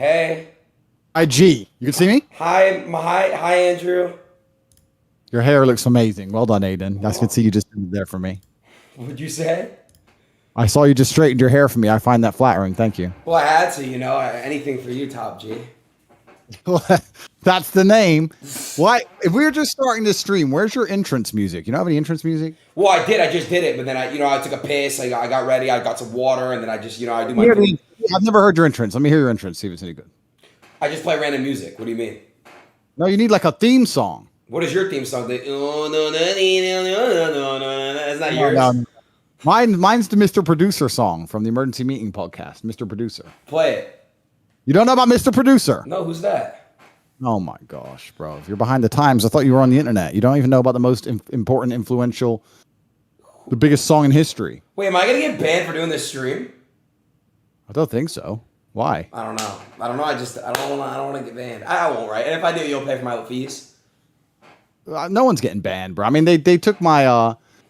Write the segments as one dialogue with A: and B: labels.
A: Hey.
B: IG. You can see me?
A: Hi, Andrew.
B: Your hair looks amazing. Well done, Aiden. I could see you just did it there for me.
A: What'd you say?
B: I saw you just straightened your hair for me. I find that flattering. Thank you.
A: Well, I had to, anything for you, Top G.
B: That's the name. Why? If we were just starting this stream, where's your entrance music? You don't have any entrance music?
A: Well, I did. I just did it, but then I took a piss. I got ready. I got some water, and then I just, I do my
B: Here it
A: thing.
B: is. I've never heard your entrance. Let me hear your entrance. See if it's any good.
A: I just play random music. What do you mean?
B: No, you need like a theme song.
A: What is your theme song? That's not
B: No,
A: yours.
B: no. Mine's the Mr. Producer song from the Emergency Meeting podcast. Mr. Producer.
A: Play it.
B: You don't know about Mr. Producer?
A: No, who's that?
B: Oh my gosh, bro. If you're behind the times, I thought you were on the internet. You don't even know about the most important, influential, the biggest song in history.
A: Wait, am I gonna get banned for doing this stream?
B: I don't think so. Why?
A: I don't know. I don't want to get banned. I won't, right? And if I do, you'll pay for my fees.
B: No one's getting banned, bro. I mean, they took my.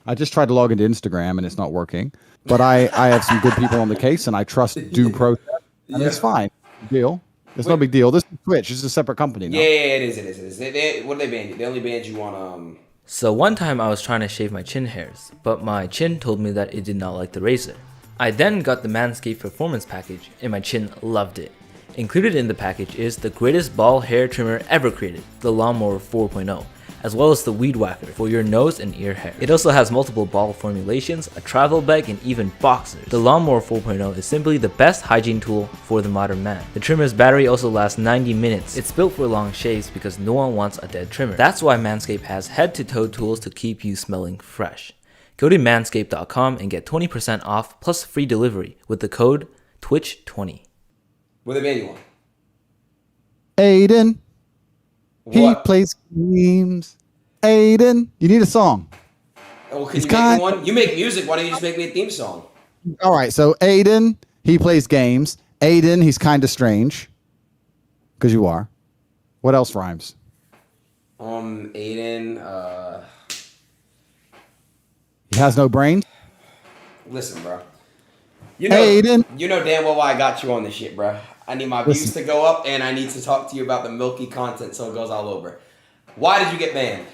B: I just tried to log into Instagram and it's not working. But I have some good people on the case and I trust due process. And it's fine. Deal. It's no big deal. This is Twitch. This is a separate company now.
A: Yeah, it is. What did they ban you? They only banned you on
C: So one time I was trying to shave my chin hairs, but my chin told me that it did not like the razor. I then got the Manscaped Performance Package, and my chin loved it. Included in the package is the greatest ball hair trimmer ever created, the Lawnmower 4.0, as well as the Weed Whacker for your nose and ear hair. It also has multiple ball formulations, a travel bag, and even boxers. The Lawnmower 4.0 is simply the best hygiene tool for the modern man. The trimmer's battery also lasts 90 minutes. It's built for long shaves because no one wants a dead trimmer. That's why Manscaped has head-to-toe tools to keep you smelling fresh. Go to manscaped.com and get 20% off plus free delivery with the code TWITCH20.
A: what they ban you on?
B: Aiden. He
A: What?
B: plays games. Aiden. You need a song.
A: Well, can
B: He's
A: you make
B: kind-
A: me one? You make music. Why don't you just make me a theme song?
B: All right. So Aiden, he plays games. Aiden, he's kind of strange. Because you are. What else rhymes?
A: Aiden.
B: He has no brain.
A: Listen, bro.
B: Aiden.
A: You know damn well why I got you on this shit, bro. I need my views to go up, and I need to talk to you about the milky content so it goes all over. Why did you get banned?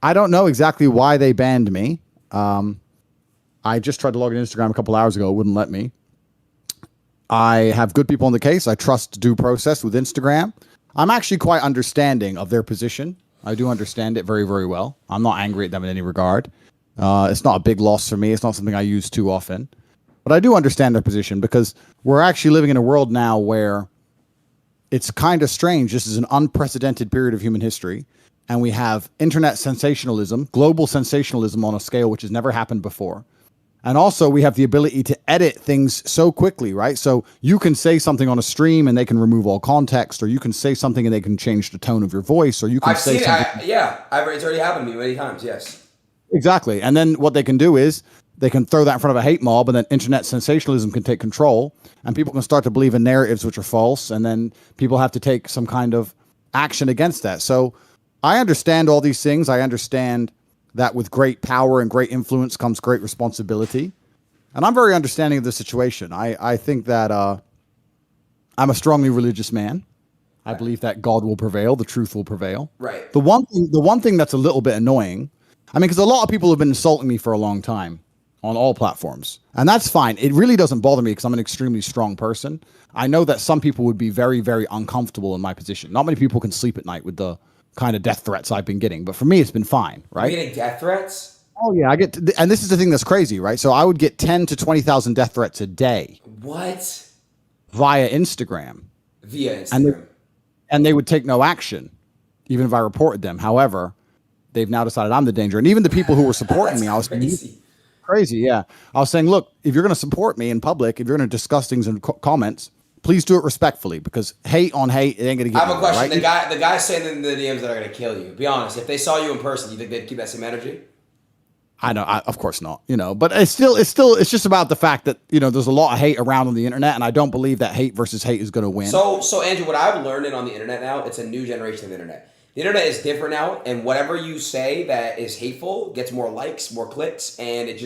B: I don't know exactly why they banned me. I just tried to log into Instagram a couple hours ago. It wouldn't let me. I have good people on the case. I trust due process with Instagram. I'm actually quite understanding of their position. I do understand it very, very well. I'm not angry at them in any regard. It's not a big loss for me. It's not something I use too often. But I do understand their position because we're actually living in a world now where it's kind of strange. This is an unprecedented period of human history. And we have internet sensationalism, global sensationalism on a scale which has never happened before. And also we have the ability to edit things so quickly, right? So you can say something on a stream and they can remove all context, or you can say something and they can change the tone of your voice, or you can
A: I've
B: say
A: seen
B: something.
A: it. It's already happened to me many times. Yes.
B: Exactly. And then what they can do is they can throw that in front of a hate mob, and then internet sensationalism can take control, and people can start to believe in narratives which are false, and then people have to take some kind of action against that. So I understand all these things. I understand that with great power and great influence comes great responsibility. And I'm very understanding of the situation. I think that I'm a strongly religious man. I believe that God will prevail, the truth will prevail.
A: Right.
B: The one thing that's a little bit annoying, I mean, because a lot of people have been insulting me for a long time on all platforms. And that's fine. It really doesn't bother me because I'm an extremely strong person. I know that some people would be very, very uncomfortable in my position. Not many people can sleep at night with the kind of death threats I've been getting. But for me, it's been fine, right?
A: You getting death threats?
B: Oh, yeah. And this is the thing that's crazy, right? So I would get 10 to 20,000 death threats a day
A: What?
B: via Instagram.
A: Via Instagram.
B: And they would take no action, even if I reported them. However, they've now decided I'm the danger. And even the people who were supporting me, I was crazy. Yeah. I was saying, look, if you're going to support me in public, if you're going to discuss things in comments, please do it respectfully, because hate on hate, it ain't going to get
A: I have a question.
B: right?
A: The guy saying in the DMs that are going to kill you. Be honest. If they saw you in person, you think they'd keep that same energy?
B: I know, of course not, but it's just about the fact that, there's a lot of hate around on the internet, and I don't believe that hate versus hate is going to win.
A: So Andrew, what I've learned on the internet now, it's a new generation of the internet. The internet is different now, and whatever you say that is hateful gets more likes, more clicks, and it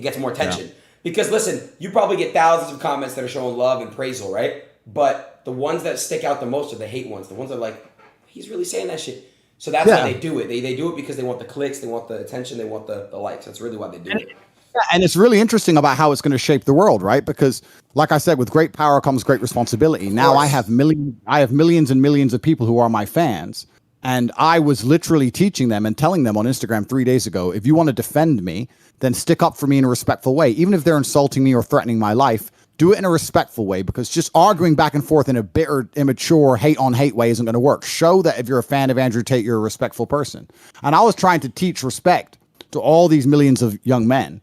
A: gets more attention.
B: Yeah.
A: Because listen, you probably get thousands of comments that are showing love and praisal, right? But the ones that stick out the most are the hate ones. The ones that are like, he's really saying that shit. So that's why they do it. They do it because they want the clicks, they want the attention, they want the likes. That's really why they do it.
B: Yeah, and it's really interesting about how it's going to shape the world, right? Because, like I said, with great power comes great responsibility. Now I have millions and millions of people who are my fans, and I was literally teaching them and telling them on Instagram 3 days ago, if you want to defend me, then stick up for me in a respectful way. Even if they're insulting me or threatening my life, do it in a respectful way, because just arguing back and forth in a bitter, immature, hate-on-hate way isn't going to work. Show that if you're a fan of Andrew Tate, you're a respectful person. And I was trying to teach respect to all these millions of young men.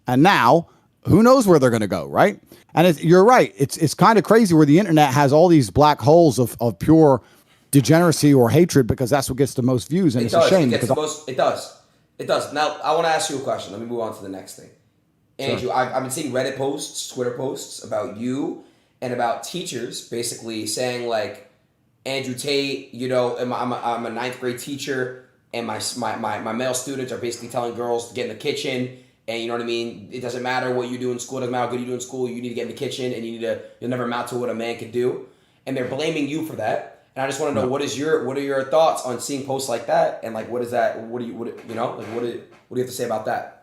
B: And now, who knows where they're going to go, right? And you're right. It's kind of crazy where the internet has all these black holes of pure degeneracy or hatred, because that's what gets the most views. And it's a shame.
A: It does. Now, I want to ask you a question. Let me move on to the next thing. Andrew, sure. I've been seeing Reddit posts, Twitter posts about you and about teachers basically saying like, Andrew Tate, you know, I'm a ninth grade teacher, and my male students are basically telling girls to get in the kitchen. And you know what I mean? It doesn't matter what you do in school. It doesn't matter how good you do in school. You need to get in the kitchen, and you'll never amount to what a man could do. And they're blaming you for that. And I just want to know, what are your thoughts on seeing posts like that? And like, what is that? What do you have to say about that?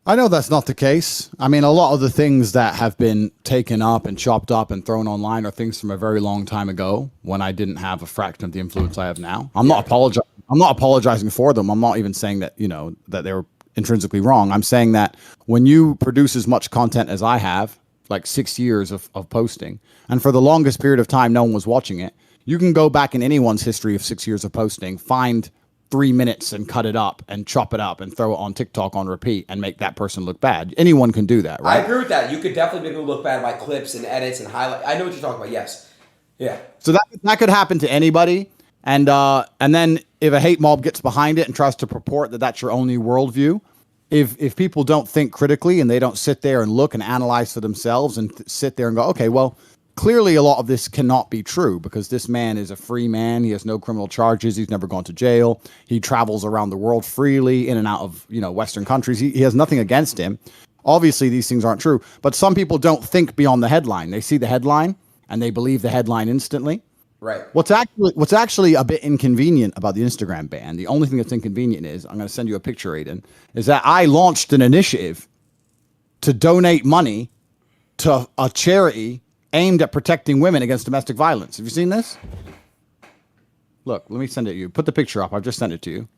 B: I know that's not the case. I mean, a lot of the things that have been taken up and chopped up and thrown online are things from a very long time ago, when I didn't have a fraction of the influence I have now. I'm not apologizing for them. I'm not even saying that, you know, that they were intrinsically wrong. I'm saying that when you produce as much content as I have, like 6 years of posting, and for the longest period of time no one was watching it, you can go back in anyone's history of 6 years of posting, find 3 minutes and cut it up and chop it up and throw it on TikTok on repeat and make that person look bad. Anyone can do that, right?
A: I agree with that. You could definitely make people look bad by clips and edits and highlight. I know what you're talking about. Yes. Yeah.
B: So that could happen to anybody. And then if a hate mob gets behind it and tries to purport that that's your only worldview, if people don't think critically and they don't sit there and look and analyze for themselves and sit there and go, okay, well, clearly a lot of this cannot be true, because this man is a free man. He has no criminal charges. He's never gone to jail. He travels around the world freely in and out of, you know, Western countries. He has nothing against him. Obviously, these things aren't true, but some people don't think beyond the headline. They see the headline and they believe the headline instantly.
A: Right.
B: What's actually a bit inconvenient about the Instagram ban, the only thing that's inconvenient is, I'm going to send you a picture, Adin, is that I launched an initiative to donate money to a charity aimed at protecting women against domestic violence. Have you seen this? Look, let me send it to you. Put the picture up. I've just sent it to you.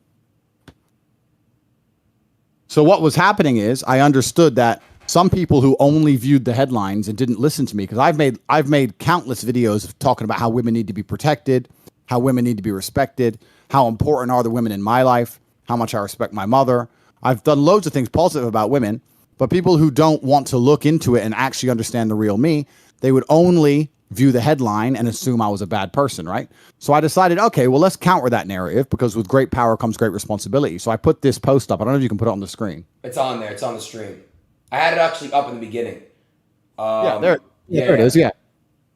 B: So what was happening is, I understood that some people who only viewed the headlines and didn't listen to me, because I've made countless videos of talking about how women need to be protected, how women need to be respected, how important are the women in my life, how much I respect my mother. I've done loads of things positive about women, but people who don't want to look into it and actually understand the real me, they would only view the headline and assume I was a bad person, right? So I decided, okay, well, let's counter that narrative, because with great power comes great responsibility. So I put this post up. I don't know if you can put it on the screen.
A: It's on there. It's on the stream. I had it actually up in the beginning.
B: There it is. Yeah.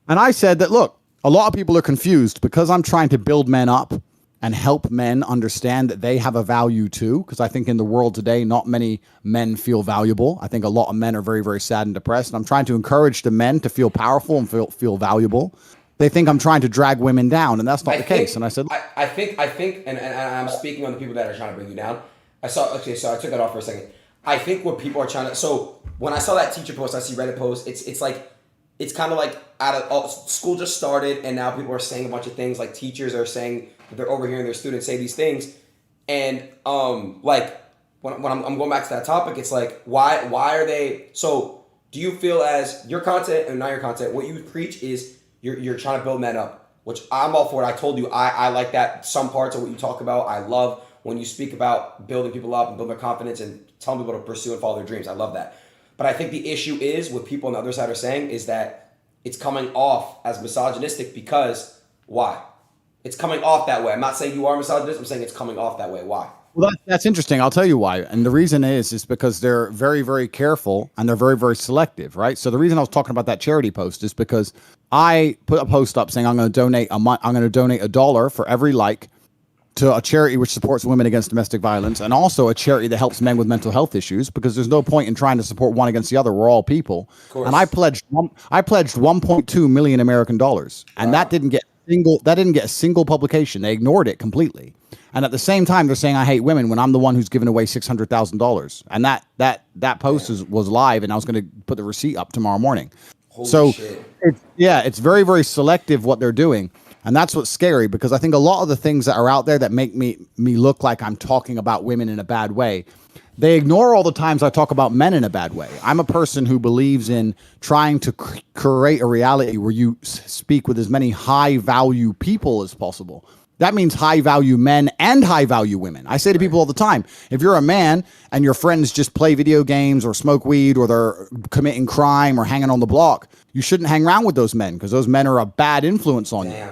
B: And I said that, look, a lot of people are confused because I'm trying to build men up and help men understand that they have a value too. Because I think in the world today, not many men feel valuable. I think a lot of men are very, very sad and depressed. And I'm trying to encourage the men to feel powerful and feel valuable. They think I'm trying to drag women down, and that's not the case. And I said,
A: I think, and I'm speaking on the people that are trying to bring you down. So I took that off for a second. I think what people are trying to, so when I saw that teacher post, I see Reddit post, it's kind of like school just started, and now people are saying a bunch of things, like teachers are saying that they're overhearing their students say these things. And like when I'm going back to that topic, it's like, why are they, so do you feel as your content and not your content, what you preach is you're trying to build men up, which I'm all for it. I told you, I like that. Some parts of what you talk about, I love when you speak about building people up and building their confidence and telling people to pursue and follow their dreams. I love that. But I think the issue is, what people on the other side are saying, is that it's coming off as misogynistic, because why? It's coming off that way. I'm not saying you are misogynist. I'm saying it's coming off that way. Why?
B: Well, that's interesting. I'll tell you why. And the reason is because they're very, very careful, and they're very, very selective, right? So the reason I was talking about that charity post is because I put a post up saying I'm going to donate $1 for every like to a charity which supports women against domestic violence, and also a charity that helps men with mental health issues, because there's no point in trying to support one against the other. We're all people. And I pledged 1.2 million American dollars, and that didn't get a single publication. They ignored it completely. And at the same time, they're saying I hate women when I'm the one who's given away $600,000. And that post was live, and I was going to put the receipt up tomorrow morning. Holy shit. It's very, very selective what they're doing. And that's what's scary, because I think a lot of the things that are out there that make me look like I'm talking about women in a bad way, they ignore all the times I talk about men in a bad way. I'm a person who believes in trying to create a reality where you speak with as many high-value people as possible. That means high-value men and high-value women. I say to people all the time, if you're a man and your friends just play video games or smoke weed or they're committing crime or hanging on the block, you shouldn't hang around with those men, because those men are a bad influence on you.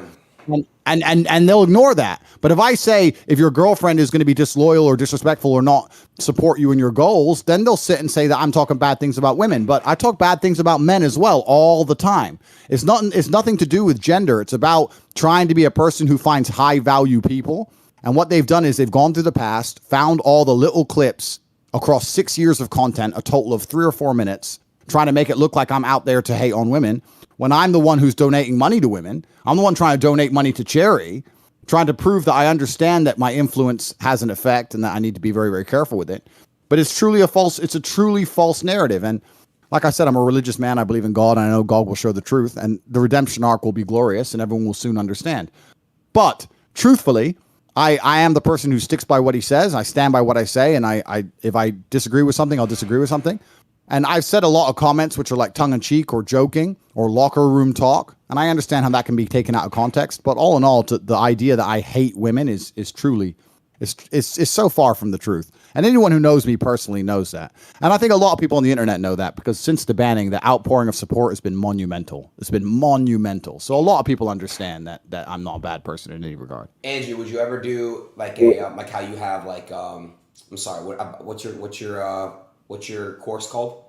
B: And they'll ignore that. But if I say, if your girlfriend is going to be disloyal or disrespectful or not support you in your goals, then they'll sit and say that I'm talking bad things about women. But I talk bad things about men as well all the time. It's nothing to do with gender. It's about trying to be a person who finds high value people. And what they've done is they've gone through the past, found all the little clips across 6 years of content, a total of 3 or 4 minutes, trying to make it look like I'm out there to hate on women, when I'm the one who's donating money to women. I'm the one trying to donate money to charity, trying to prove that I understand that my influence has an effect and that I need to be very, very careful with it. But it's a truly false narrative. And like I said, I'm a religious man. I believe in God, and I know God will show the truth, and the redemption arc will be glorious, and everyone will soon understand. But truthfully, I am the person who sticks by what he says. I stand by what I say, and if I disagree with something, I'll disagree with something. And I've said a lot of comments which are like tongue-in-cheek or joking or locker room talk, and I understand how that can be taken out of context. But all in all, the idea that I hate women is truly so far from the truth. And anyone who knows me personally knows that. And I think a lot of people on the internet know that, because since the banning, the outpouring of support has been monumental. It's been monumental. So a lot of people understand that I'm not a bad person in any regard.
A: Andrew, would you ever do like a like how you have like I'm sorry, what's your course called?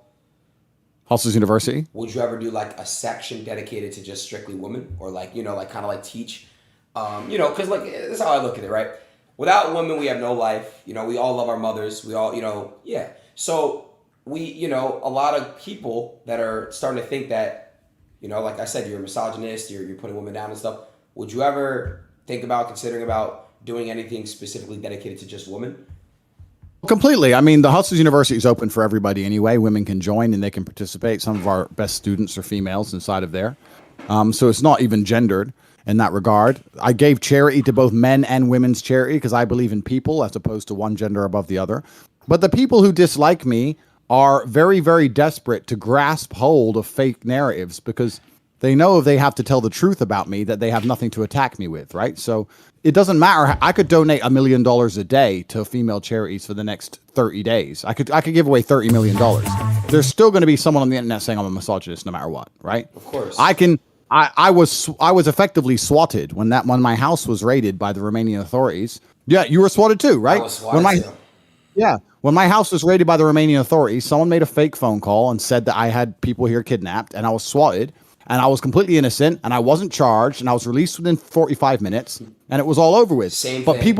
B: Hustlers University.
A: Would you ever do like a section dedicated to just strictly women, or like, like kind of like teach, because like this is how I look at it, right? Without women, we have no life. We all love our mothers. We all, yeah. So we, a lot of people that are starting to think that, like I said, you're a misogynist, you're putting women down and stuff. Would you ever considering doing anything specifically dedicated to just women?
B: Completely. I mean, the Hustlers University is open for everybody anyway. Women can join and they can participate. Some of our best students are females inside of there. So it's not even gendered in that regard. I gave charity to both men and women's charity because I believe in people as opposed to one gender above the other. But the people who dislike me are very, very desperate to grasp hold of fake narratives, because they know if they have to tell the truth about me that they have nothing to attack me with, right? So it doesn't matter. I could donate $1 million a day to female charities for the next 30 days. I could give away $30 million. There's still going to be someone on the internet saying I'm a misogynist no matter what, right?
A: Of course.
B: I was effectively swatted when my house was raided by the Romanian authorities. Yeah, you were swatted too, right?
A: I was swatted too.
B: Yeah. When my house was raided by the Romanian authorities, someone made a fake phone call and said that I had people here kidnapped, and I was swatted. And I was completely innocent, and I wasn't charged, and I was released within 45 minutes, and it was all over with.
A: Same
B: but
A: thing.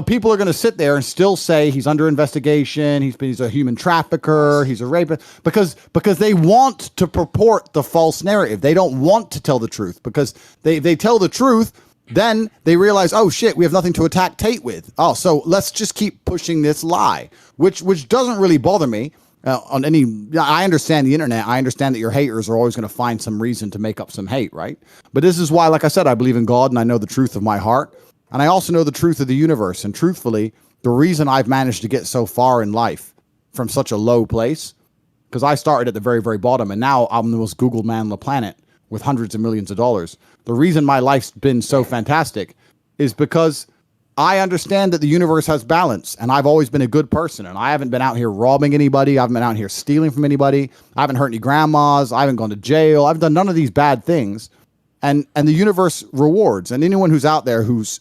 B: People are going to sit there and still say he's under investigation, he's a human trafficker, he's a rapist, because they want to purport the false narrative. They don't want to tell the truth, because they tell the truth, then they realize, oh shit, we have nothing to attack Tate with. Oh, so let's just keep pushing this lie, which doesn't really bother me. I understand the internet. I understand that your haters are always going to find some reason to make up some hate, right? But this is why, like I said, I believe in God and I know the truth of my heart. And I also know the truth of the universe. And truthfully, the reason I've managed to get so far in life from such a low place, because I started at the very, very bottom, and now I'm the most Googled man on the planet with hundreds of millions of dollars. The reason my life's been so fantastic is because I understand that the universe has balance, and I've always been a good person, and I haven't been out here robbing anybody. I haven't been out here stealing from anybody. I haven't hurt any grandmas. I haven't gone to jail. I've done none of these bad things, and the universe rewards. And anyone who's out there who's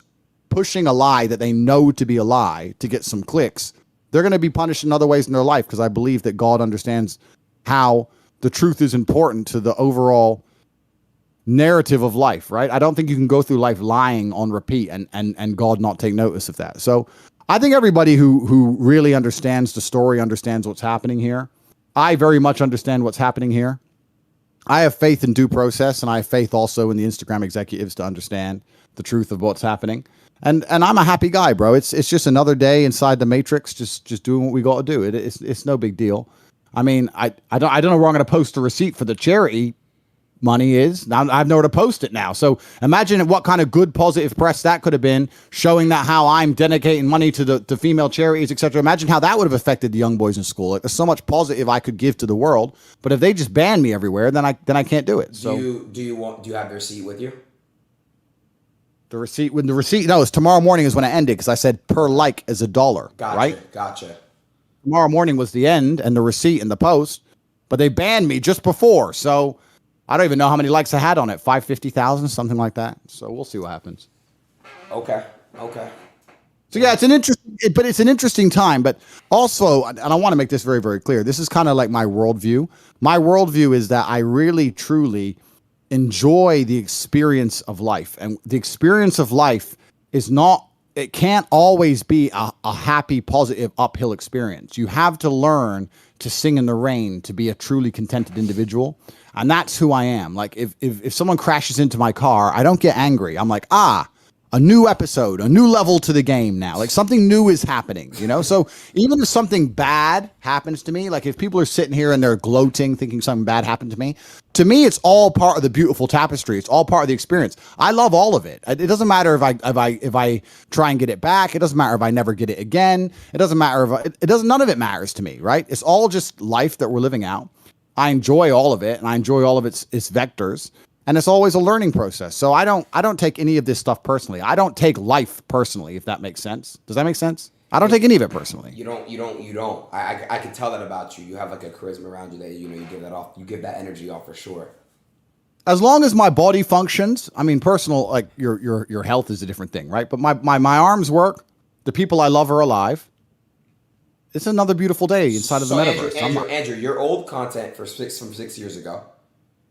B: pushing a lie that they know to be a lie to get some clicks, they're going to be punished in other ways in their life, because I believe that God understands how the truth is important to the overall narrative of life, right? I don't think you can go through life lying on repeat and God not take notice of that. So I think everybody who really understands the story understands what's happening here. I very much understand what's happening here. I have faith in due process, and I have faith also in the Instagram executives to understand the truth of what's happening. And I'm a happy guy, bro. It's just another day inside the matrix, just doing what we got to do. It's no big deal. I mean, I don't know where I'm going to post the receipt for the charity money is. Now I've nowhere to post it now. So imagine what kind of good positive press that could have been, showing that how I'm dedicating money to female charities, etc. Imagine how that would have affected the young boys in school. Like, there's so much positive I could give to the world, but if they just ban me everywhere, then I can't do it. So
A: do you have the receipt with you?
B: The receipt, no, it's tomorrow morning is when I ended, because I said per like is $1,
A: Gotcha,
B: right?
A: Gotcha.
B: Tomorrow morning was the end and the receipt and the post, but they banned me just before. So I don't even know how many likes I had on it. 550,000, something like that. So we'll see what happens.
A: Okay.
B: So yeah, it's an interesting time, but also, and I want to make this very, very clear. This is kind of like my worldview. My worldview is that I really, truly enjoy the experience of life, and the experience of life is not, it can't always be a happy, positive, uphill experience. You have to learn to sing in the rain to be a truly contented individual. And that's who I am. Like if someone crashes into my car, I don't get angry. I'm like, a new episode, a new level to the game now. Like something new is happening, you know? So even if something bad happens to me, like if people are sitting here and they're gloating, thinking something bad happened to me, it's all part of the beautiful tapestry. It's all part of the experience. I love all of it. It doesn't matter if I try and get it back. It doesn't matter if I never get it again. It doesn't matter none of it matters to me, right? It's all just life that we're living out. I enjoy all of it, and I enjoy all of its vectors. And it's always a learning process. So I don't take any of this stuff personally. I don't take life personally, if that makes sense. Does that make sense? I don't take any of it personally.
A: You don't. I can tell that about you. You have like a charisma around you that you give that off. You give that energy off for sure.
B: As long as my body functions, I mean, personal, like your health is a different thing, right? But my arms work. The people I love are alive. It's another beautiful day inside of the metaverse.
A: Andrew, your old content from 6 years ago.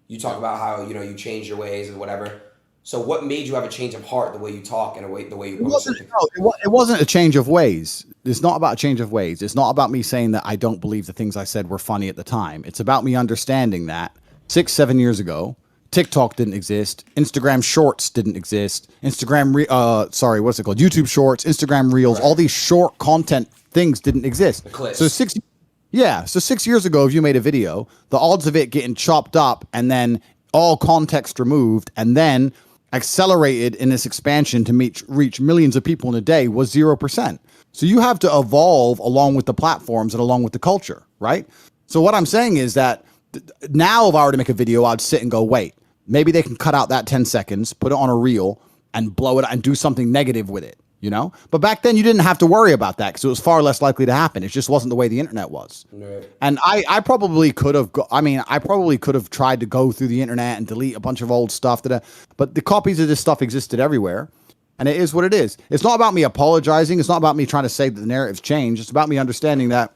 A: You talk about how you change your ways and whatever. So what made you have a change of heart, the way you talk and the way you post?
B: It wasn't a change of ways. It's not about a change of ways. It's not about me saying that I don't believe the things I said were funny at the time. It's about me understanding that 6-7 years ago, TikTok didn't exist, Instagram Shorts didn't exist, YouTube Shorts, Instagram Reels, right. All these short content things didn't exist. So 6 years ago, if you made a video, the odds of it getting chopped up and then all context removed and then accelerated in this expansion to reach millions of people in a day was 0%. So you have to evolve along with the platforms and along with the culture, right? So what I'm saying is that now if I were to make a video, I'd sit and go, wait, maybe they can cut out that 10 seconds, put it on a reel and blow it and do something negative with it. But back then you didn't have to worry about that because it was far less likely to happen. It just wasn't the way the internet was. Right. And I probably could have, tried to go through the internet and delete a bunch of old stuff but the copies of this stuff existed everywhere. And it is what it is. It's not about me apologizing. It's not about me trying to say that the narrative's changed. It's about me understanding that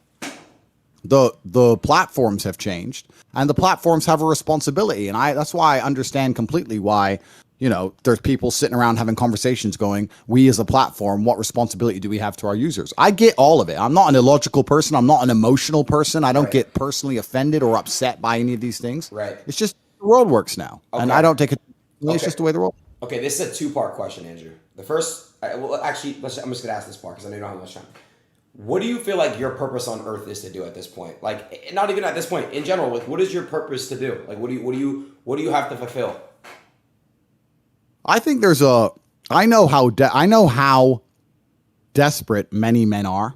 B: the platforms have changed and the platforms have a responsibility. And that's why I understand completely why there's people sitting around having conversations going, we as a platform, what responsibility do we have to our users? I get all of it. I'm not an illogical person. I'm not an emotional person. I don't get personally offended or upset by any of these things.
A: Right.
B: It's just the world works now. Okay. And I don't take it. It's just the way the world.
A: Okay, this is a 2-part question, Andrew. The first, I'm just going to ask this part because I know you don't have much time. What do you feel like your purpose on Earth is to do at this point? Like, not even at this point, in general, like, what is your purpose to do? Like, what do you have to fulfill?
B: I think I know how desperate many men are.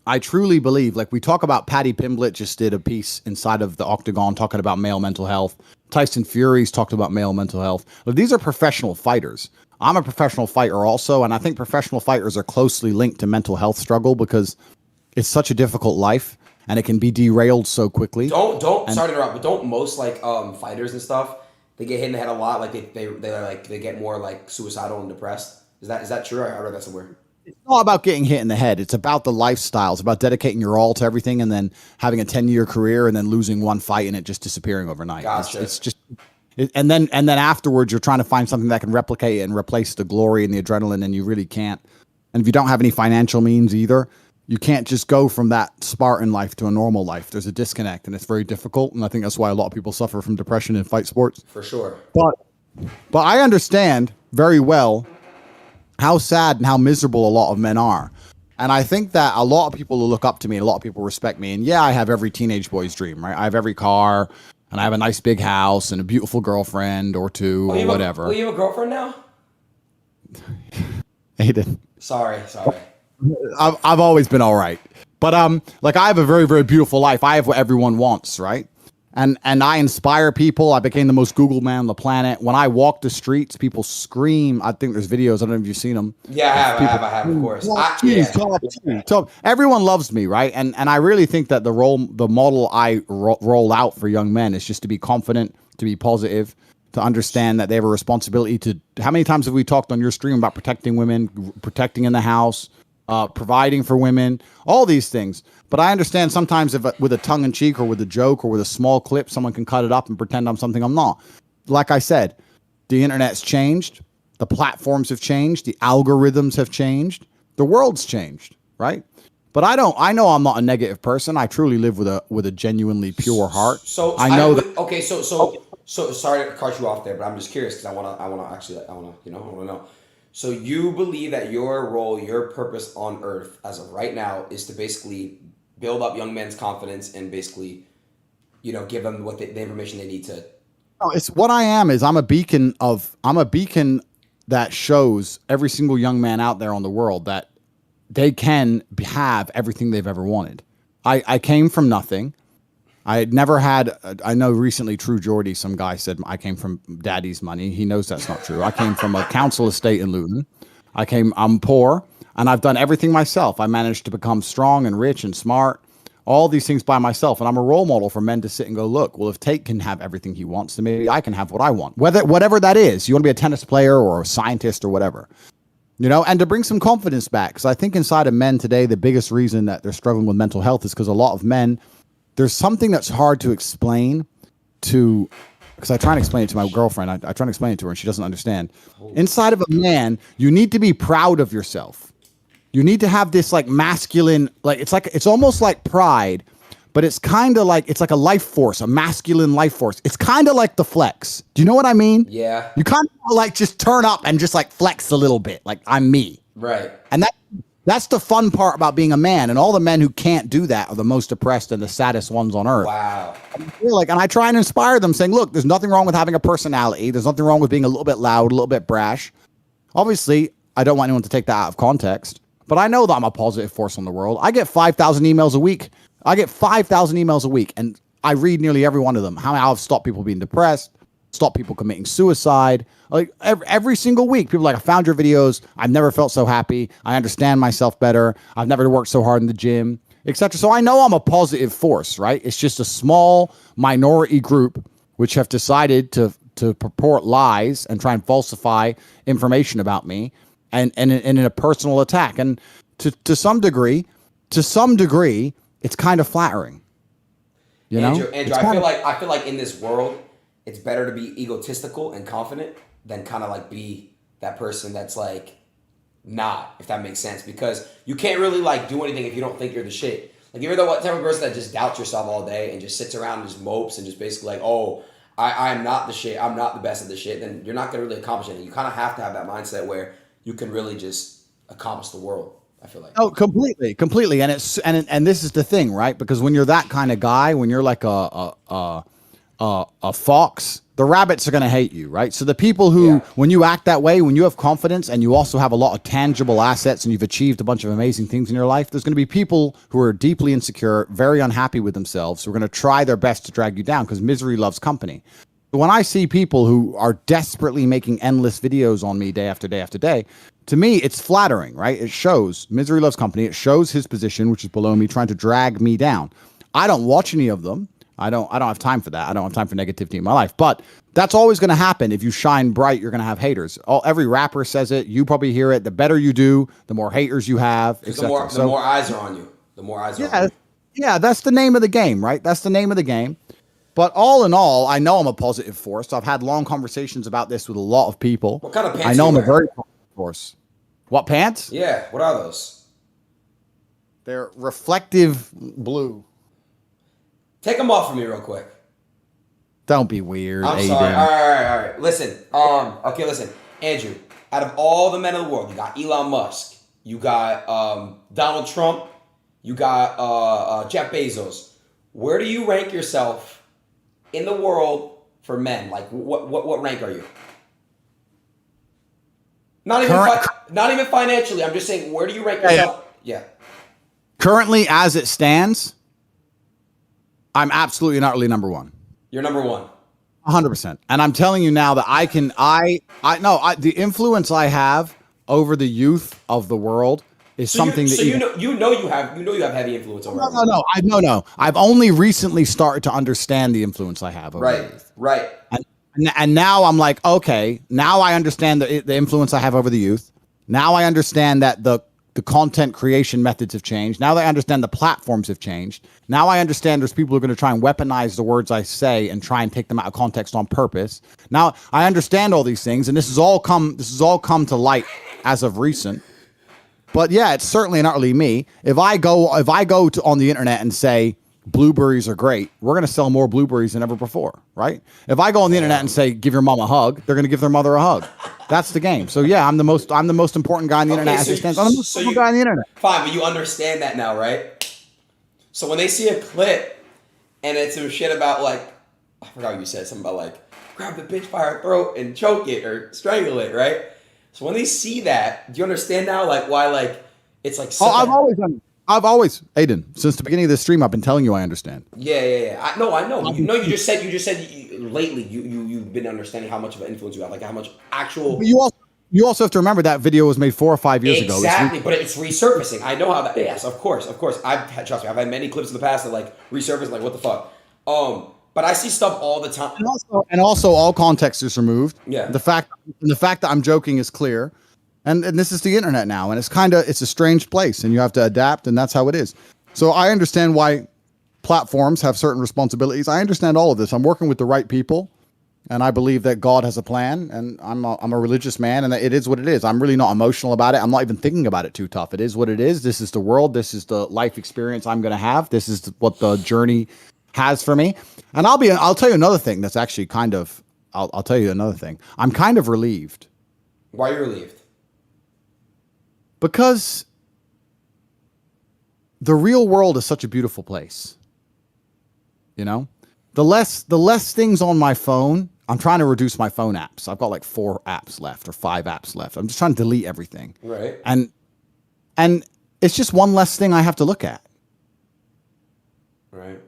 B: I truly believe, like we talk about, Patty Pimblett just did a piece inside of the Octagon talking about male mental health. Tyson Fury's talked about male mental health. But these are professional fighters. I'm a professional fighter also, and I think professional fighters are closely linked to mental health struggle because it's such a difficult life and it can be derailed so quickly.
A: Sorry to interrupt, but don't most fighters and stuff, they get hit in the head a lot, like they get more like suicidal and depressed. Is that true? I read that somewhere.
B: It's not about getting hit in the head. It's about the lifestyle. It's about dedicating your all to everything and then having a 10-year career and then losing one fight and it just disappearing overnight.
A: Gotcha.
B: And then afterwards, you're trying to find something that can replicate it and replace the glory and the adrenaline, and you really can't. And if you don't have any financial means either, you can't just go from that Spartan life to a normal life. There's a disconnect, and it's very difficult. And I think that's why a lot of people suffer from depression in fight sports.
A: For sure.
B: But I understand very well how sad and how miserable a lot of men are. And I think that a lot of people will look up to me and a lot of people respect me. And yeah, I have every teenage boy's dream, right? I have every car and I have a nice big house and a beautiful girlfriend or two or whatever.
A: You have a girlfriend now?
B: Aiden.
A: Sorry.
B: I've always been all right. But like I have a very, very beautiful life. I have what everyone wants, right? And I inspire people. I became the most Googled man on the planet. When I walk the streets, people scream. I think there's videos. I don't know if you've seen them.
A: Yeah, I have, of course.
B: So everyone loves me, right? And I really think that the model I roll out for young men is just to be confident, to be positive, to understand that they have a responsibility to. How many times have we talked on your stream about protecting women, protecting in the house, providing for women, all these things. But I understand sometimes if with a tongue in cheek or with a joke or with a small clip, someone can cut it up and pretend I'm something I'm not. Like I said, the internet's changed. The platforms have changed. The algorithms have changed. The world's changed, right? But I know I'm not a negative person. I truly live with a genuinely pure heart.
A: So
B: I know
A: So sorry to cut you off there, but I'm just curious because I want to know. So you believe that your role, your purpose on Earth as of right now is to basically build up young men's confidence and basically, give them what the information they need to.
B: No, it's what I am is I'm a beacon that shows every single young man out there on the world that they can have everything they've ever wanted. I came from nothing. I had never had, I know recently True Geordie, some guy said I came from daddy's money. He knows that's not true. I came from a council estate in Luton. I'm poor and I've done everything myself. I managed to become strong and rich and smart, all these things by myself. And I'm a role model for men to sit and go, look, well, if Tate can have everything he wants, then maybe I can have what I want. Whatever that is, you want to be a tennis player or a scientist or whatever, and to bring some confidence back. Because I think inside of men today, the biggest reason that they're struggling with mental health is because a lot of men, there's something that's hard to explain because I try and explain it to my girlfriend. I try and explain it to her and she doesn't understand. Inside of a man, you need to be proud of yourself. You need to have this like masculine, it's almost like pride, but it's kind of like, it's like a life force, a masculine life force. It's kind of like the flex. Do you know what I mean?
A: Yeah.
B: You kind of like just turn up and just like flex a little bit. Like I'm me.
A: Right.
B: And that's the fun part about being a man, and all the men who can't do that are the most depressed and the saddest ones on earth.
A: Wow.
B: And I try and inspire them saying, look, there's nothing wrong with having a personality. There's nothing wrong with being a little bit loud, a little bit brash. Obviously, I don't want anyone to take that out of context, but I know that I'm a positive force on the world. I get 5,000 emails a week. And I read nearly every one of them. How I've stopped people being depressed, stopped people committing suicide. Like every single week, people are like, I found your videos. I've never felt so happy. I understand myself better. I've never worked so hard in the gym, etc. So I know I'm a positive force, right? It's just a small minority group which have decided to purport lies and try and falsify information about me and in a personal attack. And to some degree, it's kind of flattering.
A: Andrew, I feel like in this world, it's better to be egotistical and confident than kind of like be that person that's like not, if that makes sense. Because you can't really like do anything if you don't think you're the shit. Like you're the type of person that just doubts yourself all day and just sits around and just mopes and just basically like, oh, I'm not the shit. I'm not the best of the shit. Then you're not going to really accomplish anything. You kind of have to have that mindset where you can really just accomplish the world. I feel like.
B: Oh, completely. And and this is the thing, right? Because when you're that kind of guy, when you're like a fox, the rabbits are going to hate you, right? So the people who, when you act that way, when you have confidence and you also have a lot of tangible assets and you've achieved a bunch of amazing things in your life, there's going to be people who are deeply insecure, very unhappy with themselves, who are going to try their best to drag you down because misery loves company. But when I see people who are desperately making endless videos on me day after day after day, to me, it's flattering, right? It shows misery loves company. It shows his position, which is below me, trying to drag me down. I don't watch any of them. I don't have time for that. I don't have time for negativity in my life. But that's always going to happen. If you shine bright, you're going to have haters. Every rapper says it. You probably hear it. The better you do, the more haters you have.
A: The more eyes are on you. The more eyes are on you.
B: Yeah, that's the name of the game, right? That's the name of the game. But all in all, I know I'm a positive force. I've had long conversations about this with a lot of people.
A: What kind of pants
B: I know
A: are
B: I'm
A: you
B: a very positive force. What pants?
A: Yeah, what are those?
B: They're reflective blue.
A: Take them off for me real quick.
B: Don't be weird,
A: I'm
B: Adin.
A: sorry. All right. Listen. Okay, listen. Andrew, out of all the men of the world, you got Elon Musk, you got Donald Trump, you got Jeff Bezos. Where do you rank yourself in the world for men? Like, what rank are you? Not even financially. I'm just saying, where do you rank yourself? Yeah.
B: Currently, as it stands, I'm absolutely and utterly number one.
A: You're number one.
B: 100%. And I'm telling you now that the influence I have over the youth of the world is something that
A: you have heavy influence over.
B: No. I've only recently started to understand the influence I have over the youth.
A: Right.
B: And now I'm like, okay, now I understand the influence I have over the youth. Now I understand that the content creation methods have changed. Now I understand the platforms have changed. Now I understand there's people who are going to try and weaponize the words I say and try and take them out of context on purpose. Now I understand all these things, and this has all come to light as of recent. But yeah, it's certainly and utterly me. If I go on the internet and say blueberries are great, we're going to sell more blueberries than ever before, right? If I go on the internet and say give your mom a hug, they're going to give their mother a hug. That's the game. So yeah, I'm the most important guy on the internet as it stands. I'm the most important guy on the internet.
A: Fine, but you understand that now, right? So when they see a clip and it's some shit about like, I forgot what you said, something about like grab the bitch by her throat and choke it or strangle it, right? So when they see that, do you understand now like why like it's like
B: I've always, Adin, since the beginning of this stream, I've been telling you I understand.
A: Yeah. I know. You just said lately you've been understanding how much of an influence you have, like how much actual.
B: But you also have to remember that video was made 4 or 5 years ago.
A: Exactly, but it's resurfacing. I know how that. Yes, of course. Trust me, I've had many clips in the past that like resurface, like what the fuck. But I see stuff all the time.
B: And also all context is removed.
A: Yeah.
B: The fact that I'm joking is clear. And this is the internet now, and it's a strange place, and you have to adapt, and that's how it is. So I understand why platforms have certain responsibilities. I understand all of this. I'm working with the right people, and I believe that God has a plan, and I'm a religious man, and it is what it is. I'm really not emotional about it. I'm not even thinking about it too tough. It is what it is. This is the world. This is the life experience I'm going to have. This is what the journey has for me. And I'll tell you another thing that's actually I'll tell you another thing. I'm kind of relieved.
A: Why are you relieved?
B: Because the real world is such a beautiful place. You know, the less things on my phone. I'm trying to reduce my phone apps. I've got like 4 apps left or 5 apps left. I'm just trying to delete everything.
A: Right.
B: And it's just one less thing I have to look at.
A: Right.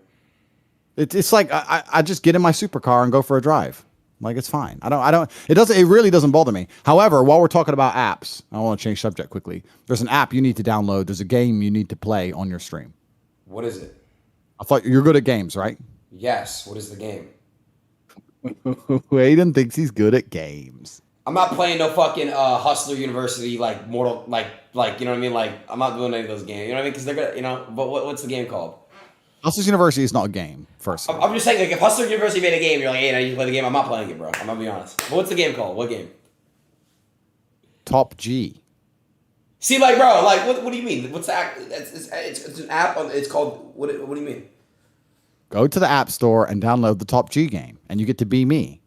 B: It's like I just get in my supercar and go for a drive. Like, it's fine. It really doesn't bother me. However, while we're talking about apps, I want to change subject quickly. There's an app you need to download. There's a game you need to play on your stream.
A: What is it?
B: I thought you're good at games, right?
A: Yes. What is the game?
B: Aiden thinks he's good at games.
A: I'm not playing no fucking Hustler University like Mortal like you know what I mean? Like I'm not doing any of those games. You know what I mean? Because they're gonna, you know. But what's the game called?
B: Hustler University is not a game. First,
A: I'm just saying, like, if Hustler University made a game, you're like, hey, now you play the game. I'm not playing it, bro. I'm gonna be honest. But what's the game called? What game?
B: Top G.
A: See, like, bro, like, what do you mean? What's the app? It's an app. It's called what do you mean?
B: Go to the App Store and download the Top G game, and you get to be me.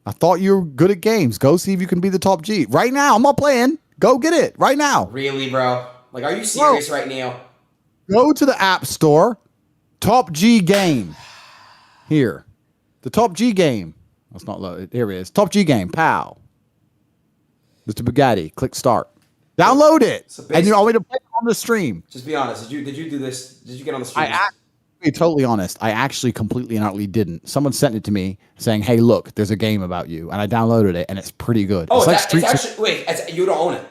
B: I thought you were good at games. Go see if you can be the Top G right now. I'm not playing. Go get it right now.
A: Really, bro? Like, are you serious right now?
B: Go to the App Store. Top G game. Here. The Top G game. That's not loaded. Here it is. Top G game. Pow. Mr. Bugatti. Click start. Download it. So and you want me to play it on the stream.
A: Just be honest. Did you do this? Did you get on the stream?
B: To be totally honest, I actually completely and utterly didn't. Someone sent it to me saying, hey, look, there's a game about you. And I downloaded it, and it's pretty good.
A: Oh, you don't own it?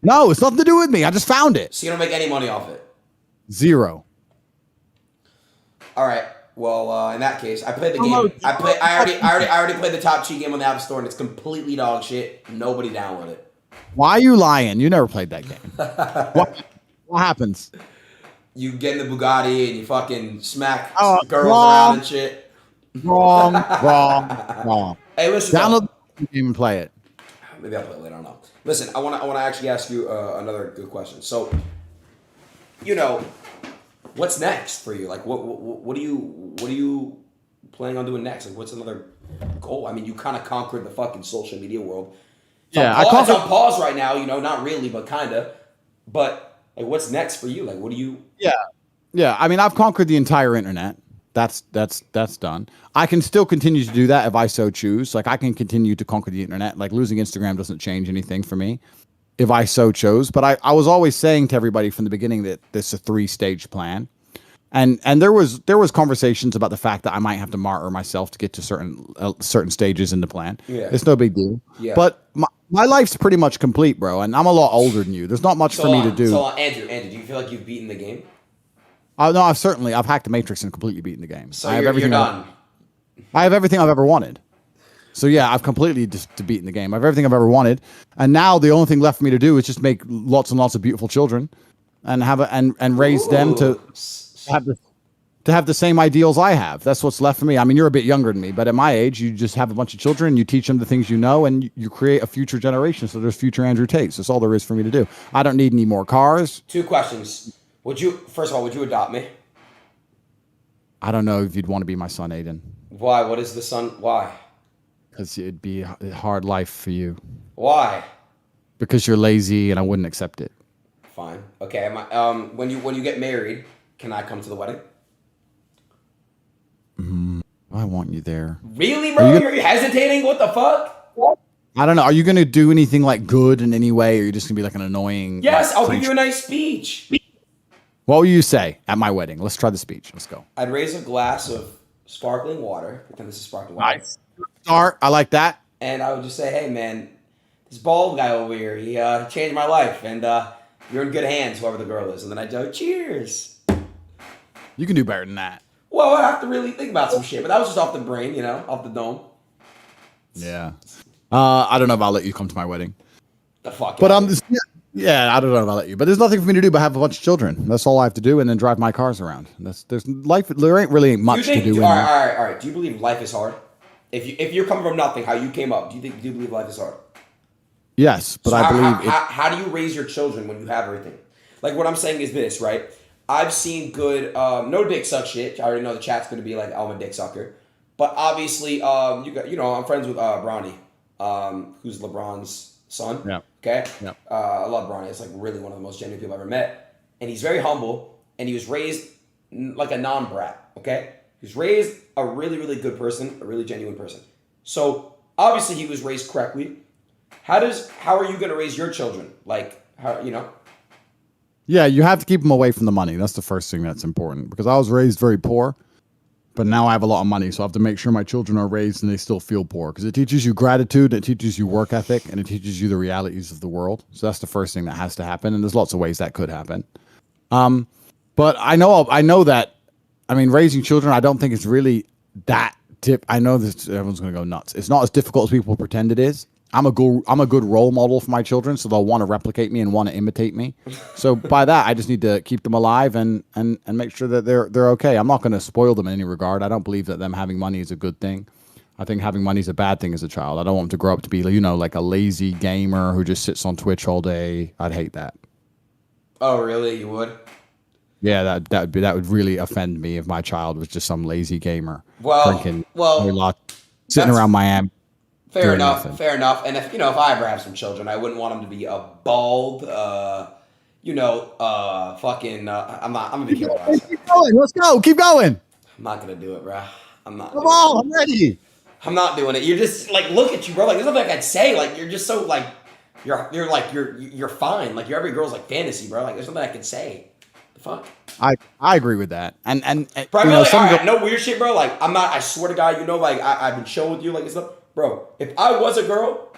B: No, it's nothing to do with me. I just found it.
A: So you don't make any money off it?
B: 0.
A: All right. Well, in that case, I played the game. I already played the Top G game on the App Store, and it's completely dog shit. Nobody downloaded it.
B: Why are you lying? You never played that game. What happens?
A: You get in the Bugatti and you fucking smack girls around and shit.
B: Wrong, wrong.
A: Hey, listen.
B: Download the game and play it.
A: Maybe I'll play it later. I don't know. Listen, I want to actually ask you another good question. So, what's next for you? Like, what do you planning on doing next? Like, what's another goal? I mean, you kind of conquered the fucking social media world. It's it's on pause right now. Not really, but kind of. But like, what's next for you? Like, what do you?
B: Yeah. I mean, I've conquered the entire internet. That's done. I can still continue to do that if I so choose. Like I can continue to conquer the internet. Like losing Instagram doesn't change anything for me if I so chose. But I was always saying to everybody from the beginning that this is a 3-stage plan. And there was conversations about the fact that I might have to martyr myself to get to certain stages in the plan.
A: Yeah.
B: It's no big deal.
A: Yeah.
B: But my life's pretty much complete, bro. And I'm a lot older than you. There's not much for me to do.
A: So Andrew, do you feel like you've beaten the game?
B: No, I've hacked the Matrix and completely beaten the game.
A: So you're done.
B: I have everything I've ever wanted. So yeah, I've completely just beaten the game. I have everything I've ever wanted, and now the only thing left for me to do is just make lots and lots of beautiful children, and and raise them to have the same ideals I have. That's what's left for me. I mean, you're a bit younger than me, but at my age, you just have a bunch of children, you teach them the things you know, and you create a future generation. So there's future Andrew Tates. That's all there is for me to do. I don't need any more cars.
A: 2 questions. First of all, would you adopt me?
B: I don't know if you'd want to be my son, Aiden.
A: Why? What is the son? Why?
B: Because it'd be a hard life for you.
A: Why?
B: Because you're lazy and I wouldn't accept it.
A: Fine. Okay. When you get married, can I come to the wedding?
B: I want you there.
A: Really, bro? You're hesitating? What the fuck?
B: I don't know. Are you going to do anything like good in any way, or are you just going to be like an annoying?
A: Yes, I'll give you a nice speech.
B: What will you say at my wedding? Let's try the speech. Let's go.
A: I'd raise a glass of sparkling water. Pretend this is sparkling water.
B: Nice. Start. I like that.
A: And I would just say, hey, man, this bald guy over here, he changed my life. And you're in good hands, whoever the girl is. And then I'd go, cheers.
B: You can do better than that.
A: Well, I have to really think about some shit. But that was just off the brain, off the dome.
B: Yeah. I don't know if I'll let you come to my wedding.
A: The fuck?
B: But yeah, I don't know if I'll let you. But there's nothing for me to do but have a bunch of children. That's all I have to do, and then drive my cars around. There ain't really much to do.
A: All right. Do you believe life is hard? If you're coming from nothing, how you came up, do you believe life is hard?
B: Yes, but I believe
A: how do you raise your children when you have everything? Like what I'm saying is this, right? I've seen good, no dick suck shit. I already know the chat's gonna be like, oh, I'm a dick sucker. But obviously, I'm friends with Bronny, who's LeBron's son. Yeah. Okay. Yeah. I love Bronny. It's like really one of the most genuine people I've ever met, and he's very humble, and he was raised like a non-brat. Okay. He was raised a really, really good person, a really genuine person. So obviously he was raised correctly. How are you gonna raise your children? Like how?
B: Yeah, you have to keep them away from the money. That's the first thing that's important, because I was raised very poor, but now I have a lot of money, so I have to make sure my children are raised and they still feel poor, because it teaches you gratitude, it teaches you work ethic, and it teaches you the realities of the world. So that's the first thing that has to happen, and there's lots of ways that could happen. But I know that, I mean, raising children, I don't think it's really that I know that everyone's going to go nuts. It's not as difficult as people pretend it is. I'm a good role model for my children, so they'll want to replicate me and want to imitate me. So by that, I just need to keep them alive and make sure that they're okay. I'm not going to spoil them in any regard. I don't believe that them having money is a good thing. I think having money is a bad thing as a child. I don't want them to grow up to be, like a lazy gamer who just sits on Twitch all day. I'd hate that.
A: Oh, really? You would?
B: Yeah, that would really offend me if my child was just some lazy gamer drinking sitting around Miami.
A: Fair enough. And if I ever have some children, I wouldn't want them to be a bald, I'm gonna be careful.
B: Keep going. Let's go. Keep going.
A: I'm not gonna do it, bro. I'm not.
B: Come on, I'm ready.
A: I'm not doing it. You're just like, look at you, bro. Like there's nothing I'd say. Like you're just so like, you're fine. Like you're every girl's like fantasy, bro. Like there's nothing I can say. The fuck.
B: I agree with that. And
A: bro, no weird shit, bro. Like I'm not. I swear to God, like I've been chilling with you, like this stuff. Bro, if I was a girl,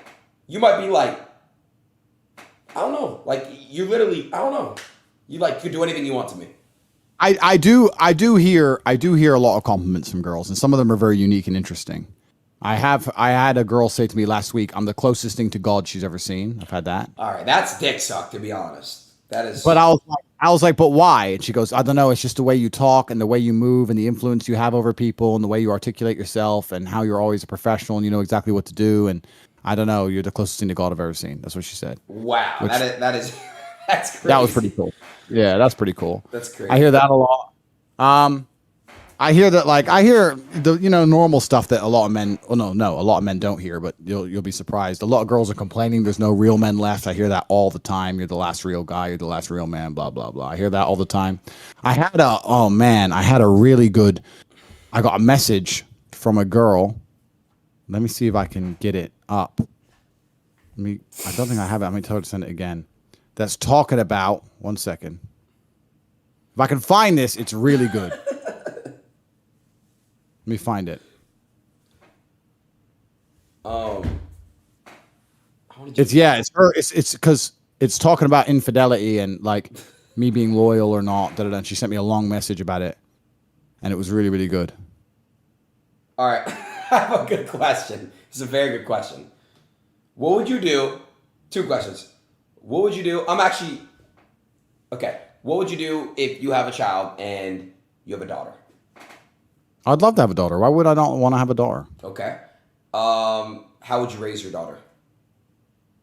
A: you might be like, I don't know. Like, you literally, I don't know. You could do anything you want to me.
B: I do hear a lot of compliments from girls, and some of them are very unique and interesting. I had a girl say to me last week, I'm the closest thing to God she's ever seen. I've had that.
A: All right, that's dick suck, to be honest. That is.
B: But I was I was like, but why? And she goes, I don't know. It's just the way you talk and the way you move and the influence you have over people and the way you articulate yourself and how you're always a professional and you know exactly what to do. And I don't know. You're the closest thing to God I've ever seen. That's what she said.
A: Wow,
B: Which,
A: that is that's crazy.
B: that was pretty cool. Yeah, that's pretty cool.
A: That's crazy.
B: I hear that a lot. I hear that, like, I hear the, normal stuff that a lot of men, well, no, a lot of men don't hear, but you'll be surprised. A lot of girls are complaining there's no real men left. I hear that all the time. You're the last real guy. You're the last real man, blah, blah, blah. I hear that all the time. I got a message from a girl. Let me see if I can get it up. I don't think I have it. I'm going to tell her to send it again. That's talking about, one second. If I can find this, it's really good. Let me find it. It's her. It's because it's talking about infidelity and like me being loyal or not. And she sent me a long message about it, and it was really, really good.
A: All right, I have a good question. It's a very good question. What would you do? 2 questions. What would you do? What would you do if you have a child and you have a daughter?
B: I'd love to have a daughter. Why would I not want to have a daughter?
A: Okay. How would you raise your daughter?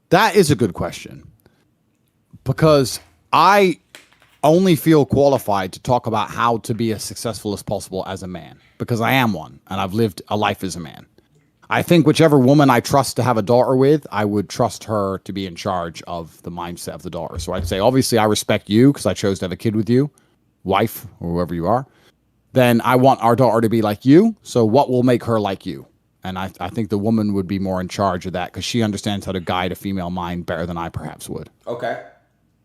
B: That is a good question. Because I only feel qualified to talk about how to be as successful as possible as a man. Because I am one, and I've lived a life as a man. I think whichever woman I trust to have a daughter with, I would trust her to be in charge of the mindset of the daughter. So I'd say, obviously, I respect you because I chose to have a kid with you, wife, or whoever you are. Then I want our daughter to be like you. So what will make her like you? And I think the woman would be more in charge of that because she understands how to guide a female mind better than I perhaps would.
A: Okay.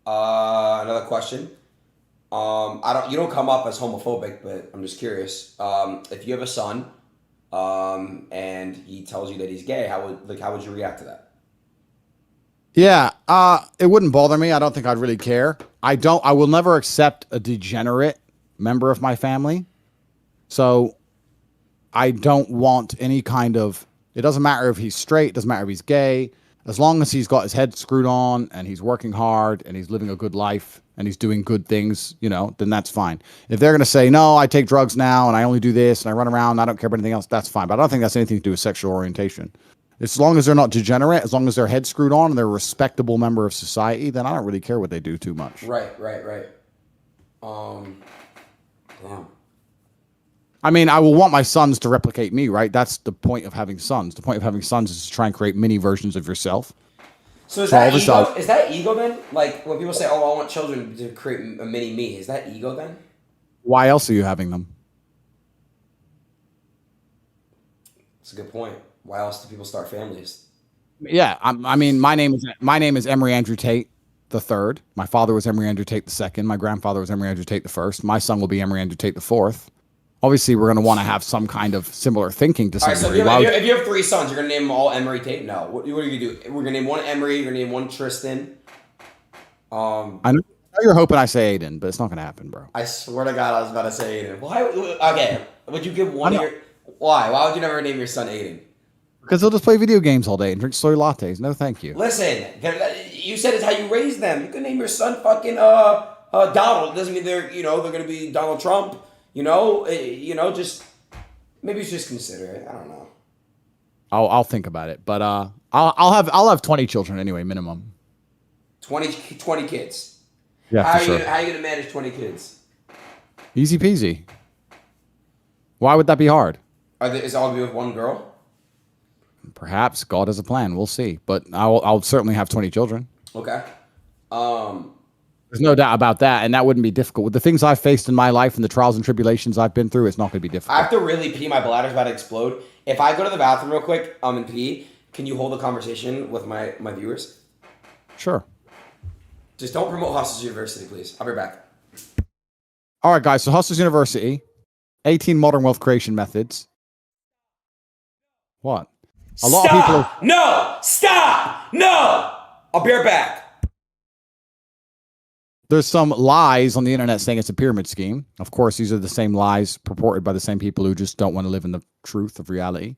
A: Another question. You don't come up as homophobic, but I'm just curious. If you have a son, and he tells you that he's gay, how would you react to that?
B: Yeah, it wouldn't bother me. I don't think I'd really care. I will never accept a degenerate member of my family. So I don't want any kind of, it doesn't matter if he's straight, it doesn't matter if he's gay, as long as he's got his head screwed on and he's working hard and he's living a good life and he's doing good things, then that's fine. If they're going to say, no, I take drugs now and I only do this and I run around and I don't care about anything else, that's fine. But I don't think that's anything to do with sexual orientation. As long as they're not degenerate, as long as their head's screwed on and they're a respectable member of society, then I don't really care what they do too much.
A: Right.
B: I mean, I will want my sons to replicate me, right? That's the point of having sons. The point of having sons is to try and create mini versions of yourself.
A: So is that ego? Is that ego then? Like when people say, "Oh, I want children to create a mini me," is that ego then?
B: Why else are you having them?
A: That's a good point. Why else do people start families?
B: Yeah, I mean, my name is Emery Andrew Tate the third. My father was Emery Andrew Tate the second. My grandfather was Emery Andrew Tate the first. My son will be Emery Andrew Tate the fourth. Obviously, we're going to want to have some kind of similar thinking to some degree.
A: If you have 3 sons, you're going to name them all Emery Tate? No. What are you going to do? We're going to name one Emery. You're going to name one Tristan.
B: I know you're hoping I say Adin, but it's not going to happen, bro.
A: I swear to God, I was about to say Adin. Why? Okay. Would you give one of your... Why? Why would you never name your son Adin?
B: Because they'll just play video games all day and drink soy lattes. No, thank you.
A: Listen, you said it's how you raise them. You can name your son fucking Donald. It doesn't mean they're going to be Donald Trump. Just maybe just consider it. I don't know.
B: I'll think about it, but I'll have 20 children anyway, minimum.
A: 20 kids.
B: Yeah,
A: how
B: for sure.
A: How are you gonna manage 20 kids?
B: Easy peasy. Why would that be hard?
A: Is it all gonna be with one girl?
B: Perhaps God has a plan. We'll see, but I'll certainly have 20 children.
A: Okay.
B: There's no doubt about that, and that wouldn't be difficult. With the things I've faced in my life and the trials and tribulations I've been through, it's not going to be difficult.
A: I have to really pee. My bladder's about to explode. If I go to the bathroom real quick and pee, can you hold a conversation with my viewers?
B: Sure.
A: Just don't promote Hustlers University, please. I'll be back.
B: All right, guys. So Hustlers University, 18 modern wealth creation methods. What? A lot of people.
A: No! Stop! No! I'll be right back.
B: There's some lies on the internet saying it's a pyramid scheme. Of course, these are the same lies purported by the same people who just don't want to live in the truth of reality.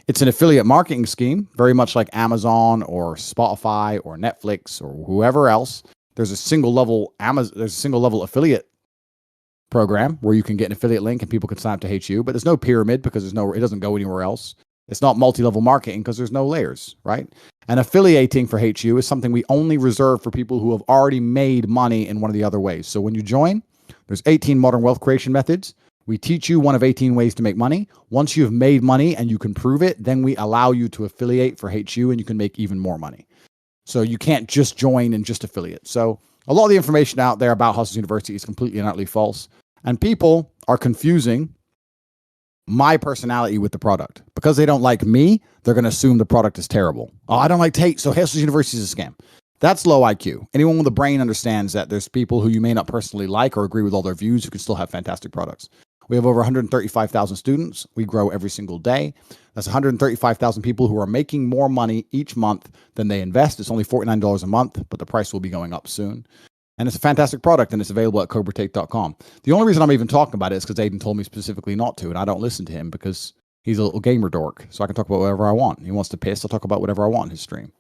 B: It's an affiliate marketing scheme, very much like Amazon or Spotify or Netflix or whoever else. There's a single level affiliate program where you can get an affiliate link and people can sign up to HU, but there's no pyramid because it doesn't go anywhere else. It's not multi-level marketing because there's no layers, right? And affiliating for HU is something we only reserve for people who have already made money in one of the other ways. So when you join, there's 18 modern wealth creation methods. We teach you one of 18 ways to make money. Once you've made money and you can prove it, then we allow you to affiliate for HU and you can make even more money. So you can't just join and just affiliate. So a lot of the information out there about Hustlers University is completely and utterly false. And people are confusing my personality with the product. Because they don't like me, they're going to assume the product is terrible. Oh, I don't like Tate, so Hustlers University is a scam. That's low IQ. Anyone with a brain understands that there's people who you may not personally like or agree with all their views who can still have fantastic products. We have over 135,000 students. We grow every single day. That's 135,000 people who are making more money each month than they invest. It's only $49 a month, but the price will be going up soon. And it's a fantastic product, and it's available at cobratate.com. The only reason I'm even talking about it is because Adin told me specifically not to, and I don't listen to him because he's a little gamer dork, so I can talk about whatever I want. He wants to piss, I'll talk about whatever I want in his stream.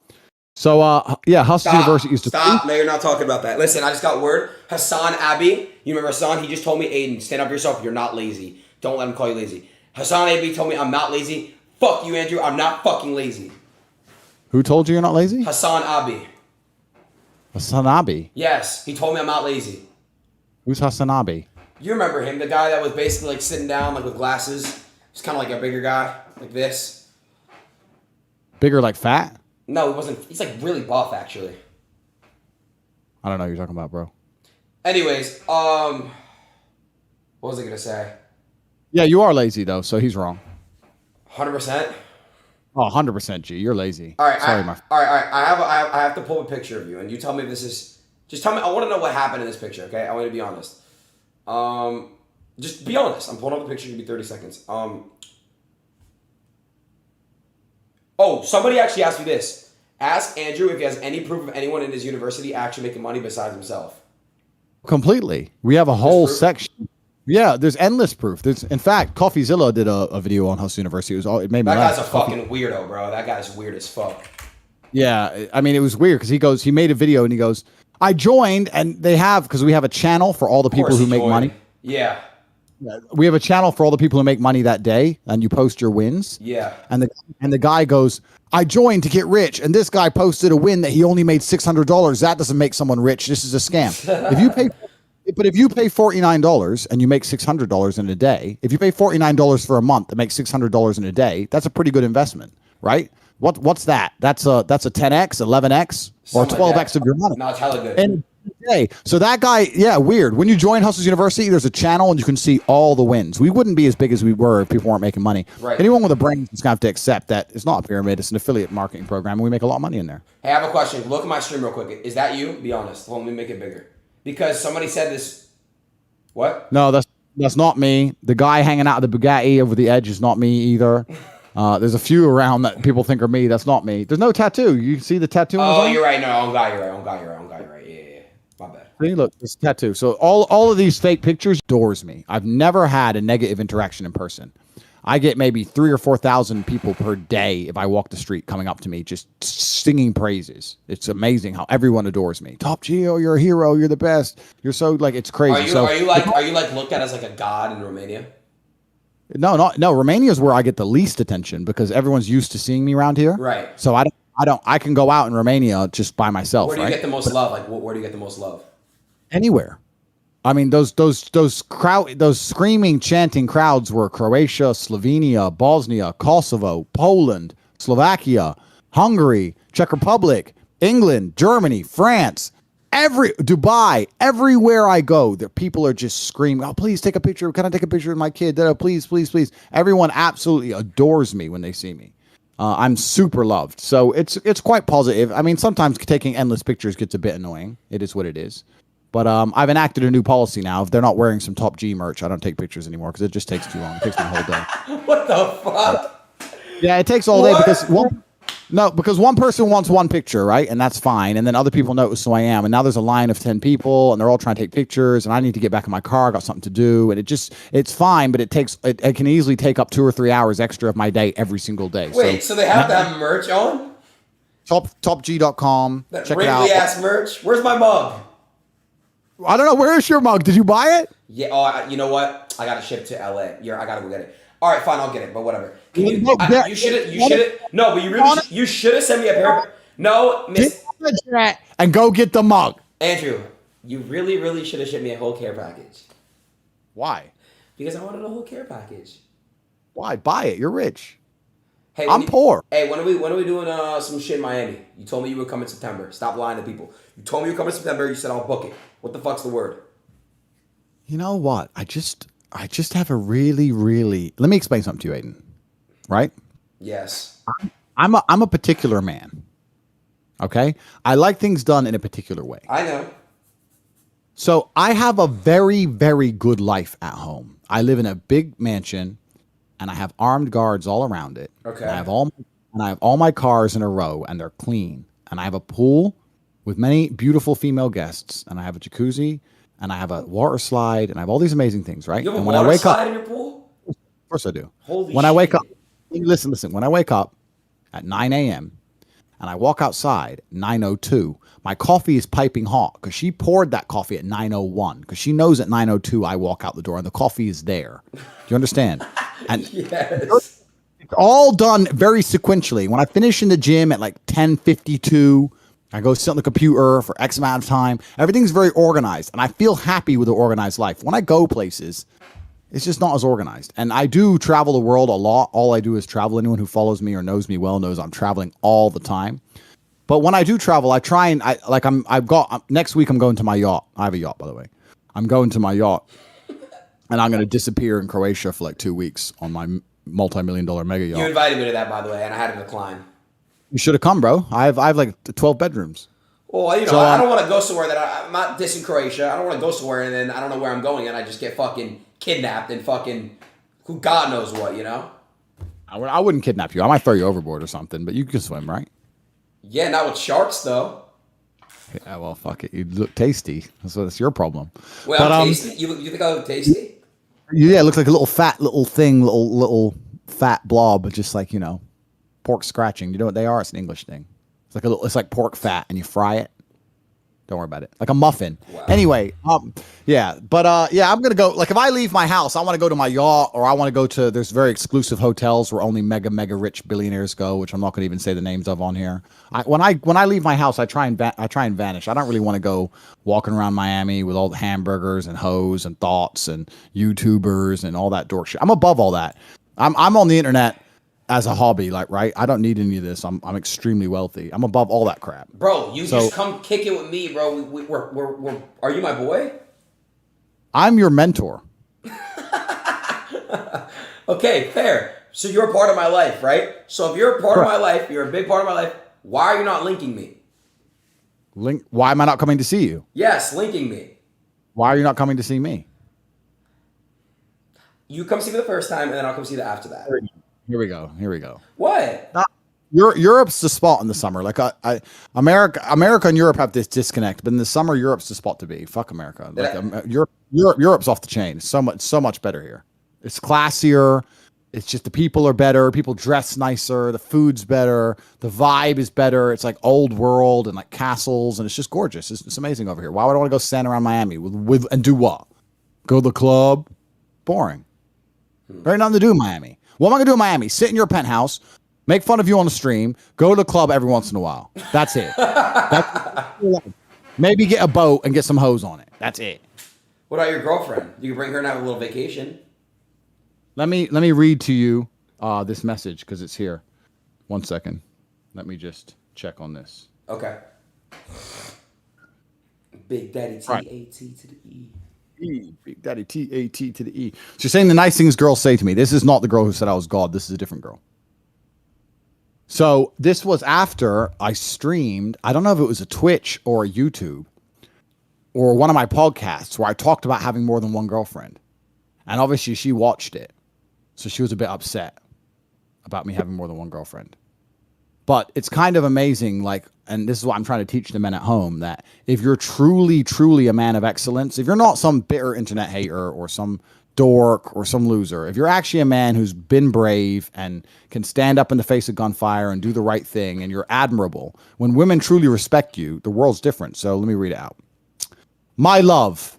B: So, Hustlers University is...
A: Stop. No, you're not talking about that. Listen, I just got word. Hassan Abi, you remember Hassan? He just told me, Adin, stand up for yourself. You're not lazy. Don't let him call you lazy. Hassan Abi told me I'm not lazy. Fuck you, Andrew. I'm not fucking lazy.
B: Who told you you're not lazy?
A: Hassan Abi.
B: Hassan Abi?
A: Yes, he told me I'm not lazy.
B: Who's Hassan Abi?
A: You remember him, the guy that was basically like sitting down like with glasses. He's kind of like a bigger guy, like this.
B: Bigger, like fat?
A: No, he wasn't. He's like really buff, actually.
B: I don't know what you're talking about, bro.
A: Anyways, what was I gonna say?
B: Yeah, you are lazy though, so he's wrong.
A: 100%.
B: Oh, 100%, G. You're lazy.
A: All right,
B: sorry,
A: all right. I have to pull a picture of you, and you tell me if this is. Just tell me. I want to know what happened in this picture. Okay, I want you to be honest. Just be honest. I'm pulling up the picture. Give me 30 seconds. Oh, somebody actually asked me this. Ask Andrew if he has any proof of anyone in his university actually making money besides himself.
B: Completely. We have a whole section. Yeah, there's endless proof. In fact, CoffeeZilla did a video on Hustlers University. It made me laugh.
A: That guy's a fucking weirdo, bro. That guy's weird as fuck.
B: Yeah, I mean, it was weird because he made a video and he goes, I joined, and because we have a channel for all the people who make money.
A: Yeah.
B: We have a channel for all the people who make money that day, and you post your wins.
A: Yeah.
B: And the guy goes, I joined to get rich, and this guy posted a win that he only made $600. That doesn't make someone rich. This is a scam. If you pay $49 and you make $600 in a day, if you pay $49 for a month and make $600 in a day, that's a pretty good investment, right? What's that? That's a 10x, 11x, or 12x of your money.
A: No, it's hella good.
B: And so that guy, weird. When you join Hustlers University, there's a channel and you can see all the wins. We wouldn't be as big as we were if people weren't making money.
A: Right.
B: Anyone with a brain is going to have to accept that it's not a pyramid, it's an affiliate marketing program, and we make a lot of money in there.
A: Hey, I have a question. Look at my stream real quick. Is that you? Be honest. Let me make it bigger. Because somebody said this. What?
B: No, that's not me. The guy hanging out of the Bugatti over the edge is not me either. There's a few around that people think are me. That's not me. There's no tattoo. You see the tattoo on his arm?
A: You're right. No, on guy, you're right. On guy, you're right. Yeah. My bad.
B: See, look, this tattoo. So all of these fake pictures adores me. I've never had a negative interaction in person. I get maybe 3,000 or 4,000 people per day if I walk the street coming up to me just singing praises. It's amazing how everyone adores me. Top Geo, you're a hero. You're the best. You're so it's crazy.
A: Are you like looked at as like a god in Romania?
B: No. Romania is where I get the least attention because everyone's used to seeing me around here.
A: Right.
B: So I can go out in Romania just by myself.
A: Where do you get the most love? Like, where do you get the most love?
B: Anywhere. I mean, those screaming, chanting crowds were Croatia, Slovenia, Bosnia, Kosovo, Poland, Slovakia, Hungary, Czech Republic, England, Germany, France, Dubai. Everywhere I go, the people are just screaming, "Oh, please take a picture! Can I take a picture with my kid? Please, please, please!" Everyone absolutely adores me when they see me. I'm super loved, so it's quite positive. I mean, sometimes taking endless pictures gets a bit annoying. It is what it is. But I've enacted a new policy now. If they're not wearing some Top G merch, I don't take pictures anymore because it just takes too long. It takes my whole day.
A: What the fuck?
B: Yeah, it takes all day because one person wants one picture, right? And that's fine. And then other people notice who I am. And now there's a line of 10 people and they're all trying to take pictures and I need to get back in my car. I got something to do. And it's fine, but it can easily take up 2 or 3 hours extra of my day every single day.
A: Wait, so they have to have merch on?
B: Topg.com.
A: That
B: check it out.
A: ass merch? Where's my mug?
B: I don't know. Where is your mug? Did you buy it?
A: Yeah. Oh, you know what? I got to ship to LA. I got to go get it. All right, fine. I'll get it. But whatever. Can you? You should. You should. No, but you should have sent me a pair. No, Miss
B: and go get the mug.
A: Andrew, you really should have shipped me a whole care package.
B: Why?
A: Because I wanted a whole care package.
B: Why? Buy it. You're rich.
A: Hey,
B: I'm poor.
A: Hey, when are we doing some shit in Miami? You told me you would come in September. Stop lying to people. You told me you would come in September. You said I'll book it. What the fuck's the word?
B: You know what? I just have a really. Let me explain something to you, Adin. Right?
A: Yes.
B: I'm a particular man. Okay? I like things done in a particular way.
A: I know.
B: So I have a very good life at home. I live in a big mansion, and I have armed guards all around it.
A: Okay.
B: And I have all my cars in a row, and they're clean. And I have a pool with many beautiful female guests, and I have a jacuzzi, and I have a water slide, and I have all these amazing things, right?
A: You have
B: and
A: a water slide in your pool?
B: Of course I do.
A: Holy
B: when
A: shit.
B: I wake up, listen. When I wake up at 9 a.m. and I walk outside 9:02, my coffee is piping hot because she poured that coffee at 9:01 because she knows at 9:02 I walk out the door and the coffee is there. Do you understand? And
A: Yes.
B: it's all done very sequentially. When I finish in the gym at like 10:52, I go sit on the computer for X amount of time. Everything's very organized, and I feel happy with the organized life. When I go places, it's just not as organized. And I do travel the world a lot. All I do is travel. Anyone who follows me or knows me well knows I'm traveling all the time. But when I do travel, I try and next week I'm going to my yacht. I have a yacht, by the way. I'm going to my yacht, and I'm going to disappear in Croatia for like 2 weeks on my multi-million-dollar mega yacht.
A: You invited me to that, by the way, and I had to decline.
B: You should have come, bro. I have like 12 bedrooms.
A: Well,
B: So,
A: I don't want to go somewhere that I'm not dissing Croatia. I don't want to go somewhere and then I don't know where I'm going and I just get fucking kidnapped and fucking who God knows what, you know?
B: I wouldn't kidnap you. I might throw you overboard or something, but you can swim, right?
A: Yeah, not with sharks though.
B: Yeah, well, fuck it. You look tasty. That's your problem.
A: Well,
B: but,
A: I'm tasty. You think I look tasty?
B: Yeah, it looks like a little fat little thing, little fat blob, but just like, pork scratching. You know what they are? It's an English thing. It's like pork fat, and you fry it. Don't worry about it. Like a muffin.
A: Wow.
B: Anyway, yeah. But I'm gonna go. Like if I leave my house, I want to go to my yacht, or I want to go to. There's very exclusive hotels where only mega rich billionaires go, which I'm not gonna even say the names of on here. When I leave my house, I try and vanish. I don't really want to go walking around Miami with all the hamburgers and hoes and thoughts and YouTubers and all that dork shit. I'm above all that. I'm on the internet as a hobby, like, right? I don't need any of this. I'm extremely wealthy. I'm above all that crap.
A: Bro, just come kick it with me, bro. We're are you my boy?
B: I'm your mentor.
A: Okay, fair. So you're a part of my life, right? So if you're a part of my life, you're a big part of my life, why are you not linking me?
B: Why am I not coming to see you?
A: Yes, linking me.
B: Why are you not coming to see me?
A: You come see me the first time, and then I'll come see you after that.
B: Here we go.
A: What?
B: Europe's the spot in the summer. Like America and Europe have this disconnect, but in the summer, Europe's the spot to be. Fuck America. Like Europe's off the chain. It's so much better here. It's classier. It's just the people are better. People dress nicer. The food's better. The vibe is better. It's like old world and like castles, and it's just gorgeous. It's amazing over here. Why would I want to go stand around Miami with and do what? Go to the club? Boring. There ain't nothing to do in Miami. What am I going to do in Miami? Sit in your penthouse, make fun of you on the stream, go to the club every once in a while. That's it. Maybe get a boat and get some hoes on it. That's it.
A: What about your girlfriend? You can bring her and have a little vacation.
B: Let me read to you this message because it's here. 1 second. Let me just check on this.
A: Okay. Big Daddy T-A-T to the E.
B: Big Daddy T-A-T to the E. So you're saying the nice things girls say to me. This is not the girl who said I was God. This is a different girl. So this was after I streamed. I don't know if it was a Twitch or a YouTube or one of my podcasts where I talked about having more than one girlfriend. And obviously she watched it. So she was a bit upset about me having more than one girlfriend. But it's kind of amazing, like, and this is what I'm trying to teach the men at home, that if you're truly a man of excellence, if you're not some bitter internet hater or some dork or some loser, if you're actually a man who's been brave and can stand up in the face of gunfire and do the right thing, and you're admirable, when women truly respect you, the world's different. So let me read it out. My love,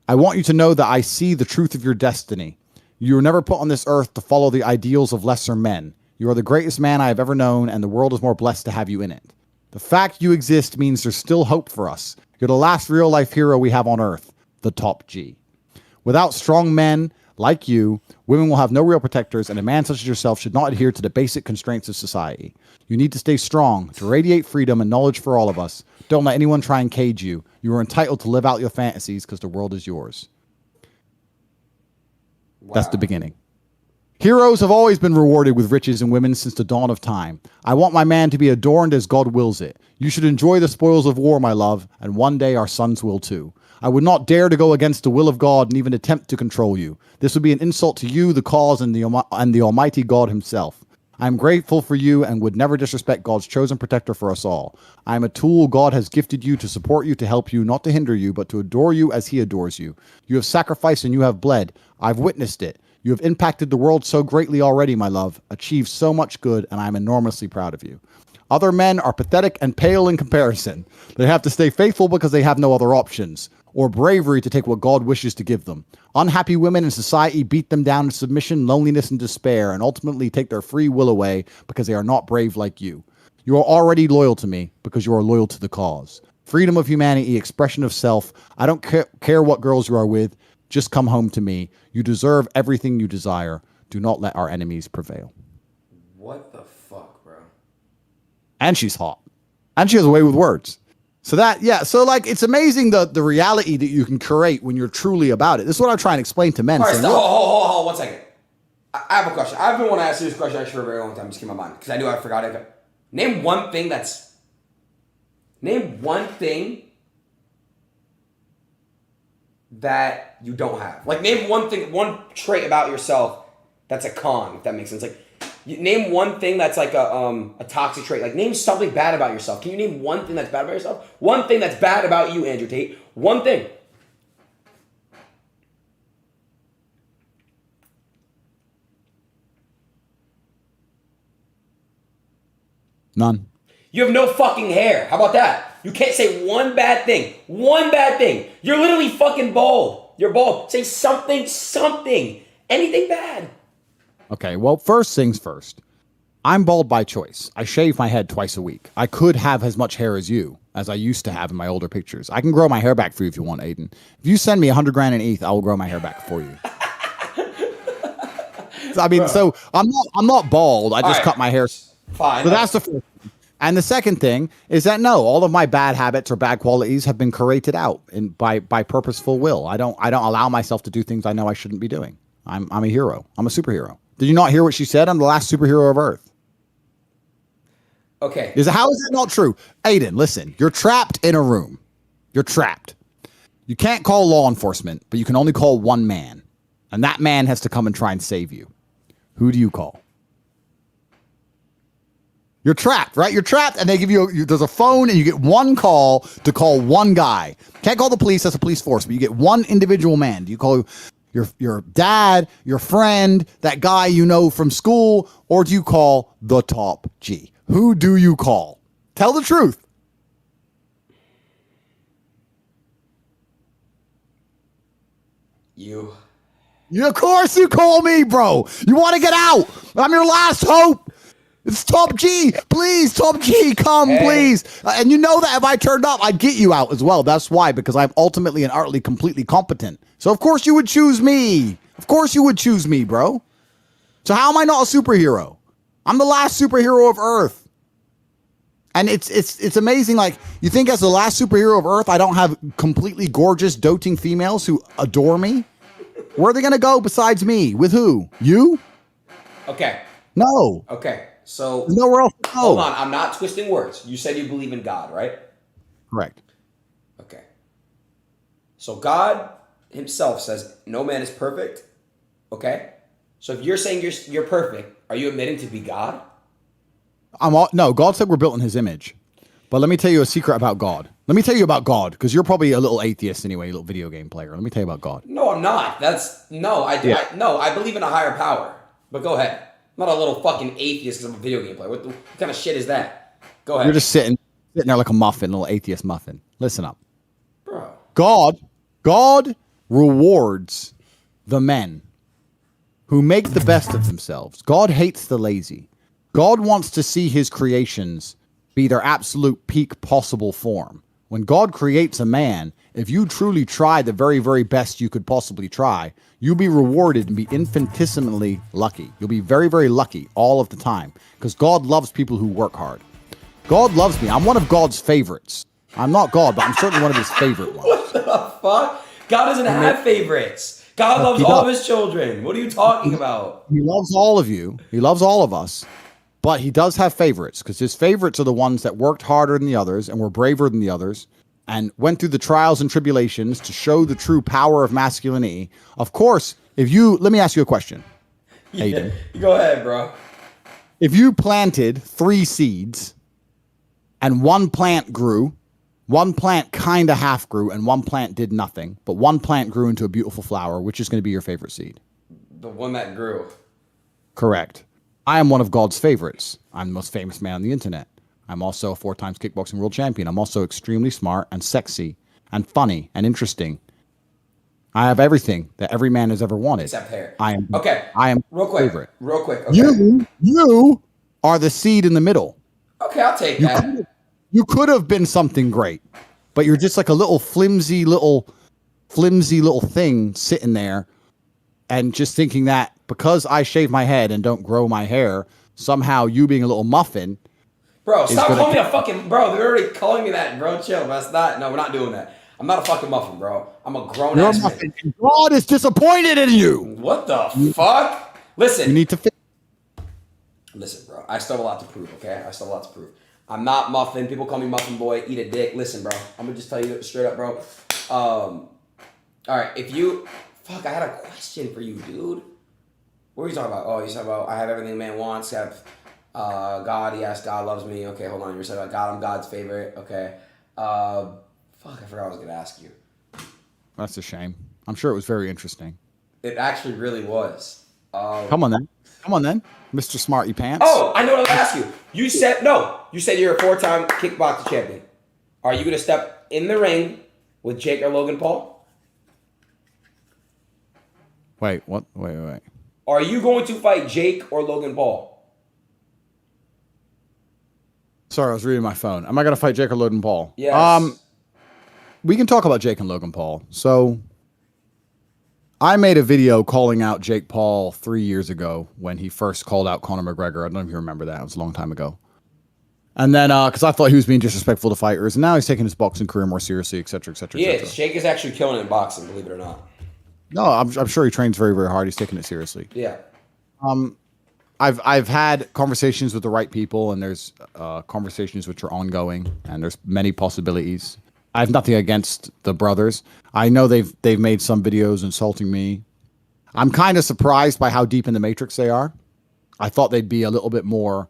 B: I want you to know that I see the truth of your destiny. You were never put on this earth to follow the ideals of lesser men. You are the greatest man I have ever known, and the world is more blessed to have you in it. The fact you exist means there's still hope for us. You're the last real-life hero we have on earth, the top G. Without strong men like you, women will have no real protectors, and a man such as yourself should not adhere to the basic constraints of society. You need to stay strong, to radiate freedom and knowledge for all of us. Don't let anyone try and cage you. You are entitled to live out your fantasies because the world is yours. Wow. That's the beginning. Heroes have always been rewarded with riches and women since the dawn of time. I want my man to be adorned as God wills it. You should enjoy the spoils of war, my love, and one day our sons will too. I would not dare to go against the will of God and even attempt to control you. This would be an insult to you, the cause, and the Almighty God himself. I am grateful for you and would never disrespect God's chosen protector for us all. I am a tool God has gifted you to support you, to help you, not to hinder you, but to adore you as he adores you. You have sacrificed and you have bled. I've witnessed it. You have impacted the world so greatly already, my love, achieved so much good, and I am enormously proud of you. Other men are pathetic and pale in comparison. They have to stay faithful because they have no other options, or bravery to take what God wishes to give them. Unhappy women in society beat them down in submission, loneliness, and despair, and ultimately take their free will away because they are not brave like you. You are already loyal to me because you are loyal to the cause. Freedom of humanity, expression of self. I don't care what girls you are with. Just come home to me. You deserve everything you desire. Do not let our enemies prevail.
A: What the fuck, bro?
B: And she's hot. And she has a way with words. So like, it's amazing the reality that you can create when you're truly about it. This is what I'm trying to explain to men.
A: All right, hold 1 second. I have a question. I've been wanting to ask you this question actually for a very long time. It just came to my mind because I knew I forgot it. Name one thing that you don't have. Like, name one trait about yourself that's a con, if that makes sense. Like, name one thing that's like a toxic trait. Like, name something bad about yourself. Can you name one thing that's bad about yourself? One thing that's bad about you, Andrew Tate. One thing.
B: None.
A: You have no fucking hair. How about that? You can't say one bad thing. One bad thing. You're literally fucking bald. You're bald. Say something. Anything bad.
B: Okay, well, first things first. I'm bald by choice. I shave my head twice a week. I could have as much hair as you, as I used to have in my older pictures. I can grow my hair back for you if you want, Adin. If you send me $100,000 in ETH, I will grow my hair back for you. I mean, so I'm not bald. I just cut my hair.
A: Fine.
B: So that's the first thing. And the second thing is that no, all of my bad habits or bad qualities have been curated out by purposeful will. I don't allow myself to do things I know I shouldn't be doing. I'm a hero. I'm a superhero. Did you not hear what she said? I'm the last superhero of Earth.
A: Okay.
B: How is that not true? Adin, listen, you're trapped in a room. You're trapped. You can't call law enforcement, but you can only call one man. And that man has to come and try and save you. Who do you call? You're trapped, right? You're trapped, and they give you there's a phone, and you get one call to call one guy. Can't call the police, that's a police force, but you get one individual man. Do you call your dad, your friend, that guy you know from school, or do you call the top G? Who do you call? Tell the truth.
A: You.
B: Of course you call me, bro. You want to get out. I'm your last hope. It's Top G. Please, Top G, come, please. And you know that if I turned up, I'd get you out as well. That's why, because I'm ultimately and utterly completely competent. So of course you would choose me. Of course you would choose me, bro. So how am I not a superhero? I'm the last superhero of Earth. And it's amazing. Like, you think as the last superhero of Earth, I don't have completely gorgeous, doting females who adore me? Where are they going to go besides me? With who? You?
A: Okay.
B: No.
A: Okay. So
B: there's nowhere else to go.
A: Hold on, I'm not twisting words. You said you believe in God, right?
B: Correct.
A: Okay. So God himself says no man is perfect. Okay? So if you're saying you're perfect, are you admitting to be God?
B: No, God said we're built in his image. But let me tell you a secret about God. Let me tell you about God, because you're probably a little atheist anyway, a little video game player. Let me tell you about God.
A: No, I'm not. I believe in a higher power. But go ahead. I'm not a little fucking atheist because I'm a video game player. What kind of shit is that? Go ahead.
B: You're just sitting there like a muffin, a little atheist muffin. Listen up.
A: Bro.
B: God rewards the men who make the best of themselves. God hates the lazy. God wants to see his creations be their absolute peak possible form. When God creates a man, if you truly try the very, very best you could possibly try, you'll be rewarded and be infinitesimally lucky. You'll be very, very lucky all of the time because God loves people who work hard. God loves me. I'm one of God's favorites. I'm not God, but I'm certainly one of his favorite ones.
A: What the fuck? God doesn't have favorites. God loves all of his children. What are you talking about?
B: He loves all of you. He loves all of us. But he does have favorites because his favorites are the ones that worked harder than the others and were braver than the others and went through the trials and tribulations to show the true power of masculinity. Of course, let me ask you a question, Adin.
A: Yeah, go ahead, bro.
B: If you planted 3 seeds and one plant grew, one plant kind of half grew and one plant did nothing, but one plant grew into a beautiful flower, which is going to be your favorite seed?
A: The one that grew.
B: Correct. I am one of God's favorites. I'm the most famous man on the internet. I'm also a 4 times kickboxing world champion. I'm also extremely smart and sexy and funny and interesting. I have everything that every man has ever wanted.
A: Except hair.
B: I am
A: real quick.
B: favorite.
A: Real quick. Okay.
B: You are the seed in the middle.
A: Okay, I'll take that.
B: You could have been something great, but you're just like a little flimsy little thing sitting there and just thinking that because I shave my head and don't grow my hair, somehow you being a little muffin.
A: Bro, stop calling me a fucking bro. They're already calling me that, bro. Chill. That's not. No, we're not doing that. I'm not a fucking muffin, bro. I'm a grown ass man.
B: God is disappointed in you.
A: What the fuck? Listen.
B: You need to fit.
A: Listen, bro. I still have a lot to prove. Okay, I still have a lot to prove. I'm not muffin. People call me muffin boy. Eat a dick. Listen, bro. I'm gonna just tell you straight up, bro. All right. If you, fuck, I had a question for you, dude. What are you talking about? Oh, you're talking about I have everything a man wants. God, yes, God loves me. Okay, hold on. You're saying about God, I'm God's favorite. Okay. Fuck, I forgot what I was gonna ask you.
B: That's a shame. I'm sure it was very interesting.
A: It actually really was.
B: Come on then, Mr. Smarty Pants.
A: Oh, I know what I was gonna ask you. You said you're a 4-time kickboxing champion. Are you gonna step in the ring with Jake or Logan Paul?
B: Wait, what? Wait.
A: Are you going to fight Jake or Logan Paul?
B: Sorry, I was reading my phone. Am I going to fight Jake or Logan Paul?
A: Yes.
B: We can talk about Jake and Logan Paul. So, I made a video calling out Jake Paul 3 years ago when he first called out Conor McGregor. I don't know if you remember that. It was a long time ago. And then, because I thought he was being disrespectful to fighters, and now he's taking his boxing career more seriously, et cetera, et cetera, et cetera.
A: Yes, Jake is actually killing it in boxing, believe it or not.
B: No, I'm sure he trains very, very hard. He's taking it seriously.
A: Yeah.
B: I've had conversations with the right people, and there's conversations which are ongoing, and there's many possibilities. I have nothing against the brothers. I know they've made some videos insulting me. I'm kind of surprised by how deep in the matrix they are. I thought they'd be a little bit more.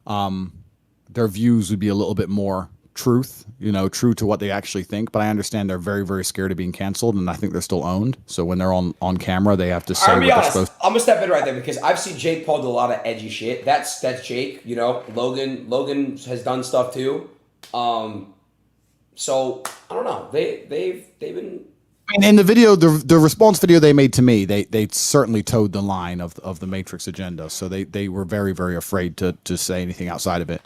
B: Their views would be a little bit more truth, true to what they actually think. But I understand they're very, very scared of being canceled, and I think they're still owned. So when they're on camera, they have to say what they're supposed to.
A: I'm gonna step in right there because I've seen Jake Paul do a lot of edgy shit. That's Jake. Logan has done stuff too. So I don't know. They've been.
B: And in the video, the response video they made to me, they certainly towed the line of the Matrix agenda. So they were very, very afraid to say anything outside of it.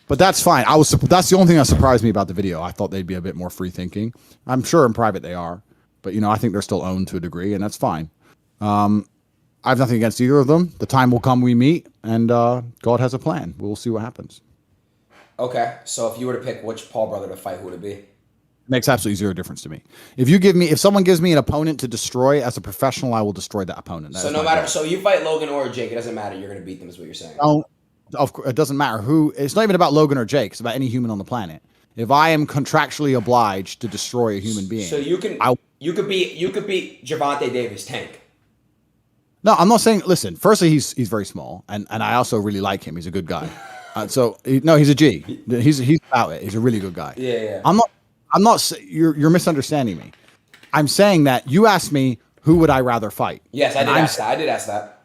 B: But that's fine. That's the only thing that surprised me about the video. I thought they'd be a bit more free thinking. I'm sure in private they are, but I think they're still owned to a degree, and that's fine. I have nothing against either of them. The time will come we meet, and God has a plan. We'll see what happens.
A: Okay, so if you were to pick which Paul brother to fight, who would it be?
B: Makes absolutely zero difference to me. If someone gives me an opponent to destroy as a professional, I will destroy that opponent.
A: So no matter, so you fight Logan or Jake, it doesn't matter. You're gonna beat them, is what you're saying.
B: Of course, it doesn't matter who. It's not even about Logan or Jake. It's about any human on the planet. If I am contractually obliged to destroy a human being,
A: so you could beat Gervonta Davis, Tank.
B: No, I'm not saying. Listen, firstly, he's very small, and I also really like him. He's a good guy. He's a G. He's about it. He's a really good guy.
A: Yeah.
B: I'm not. You're misunderstanding me. I'm saying that you asked me who would I rather fight.
A: Yes, I did ask that.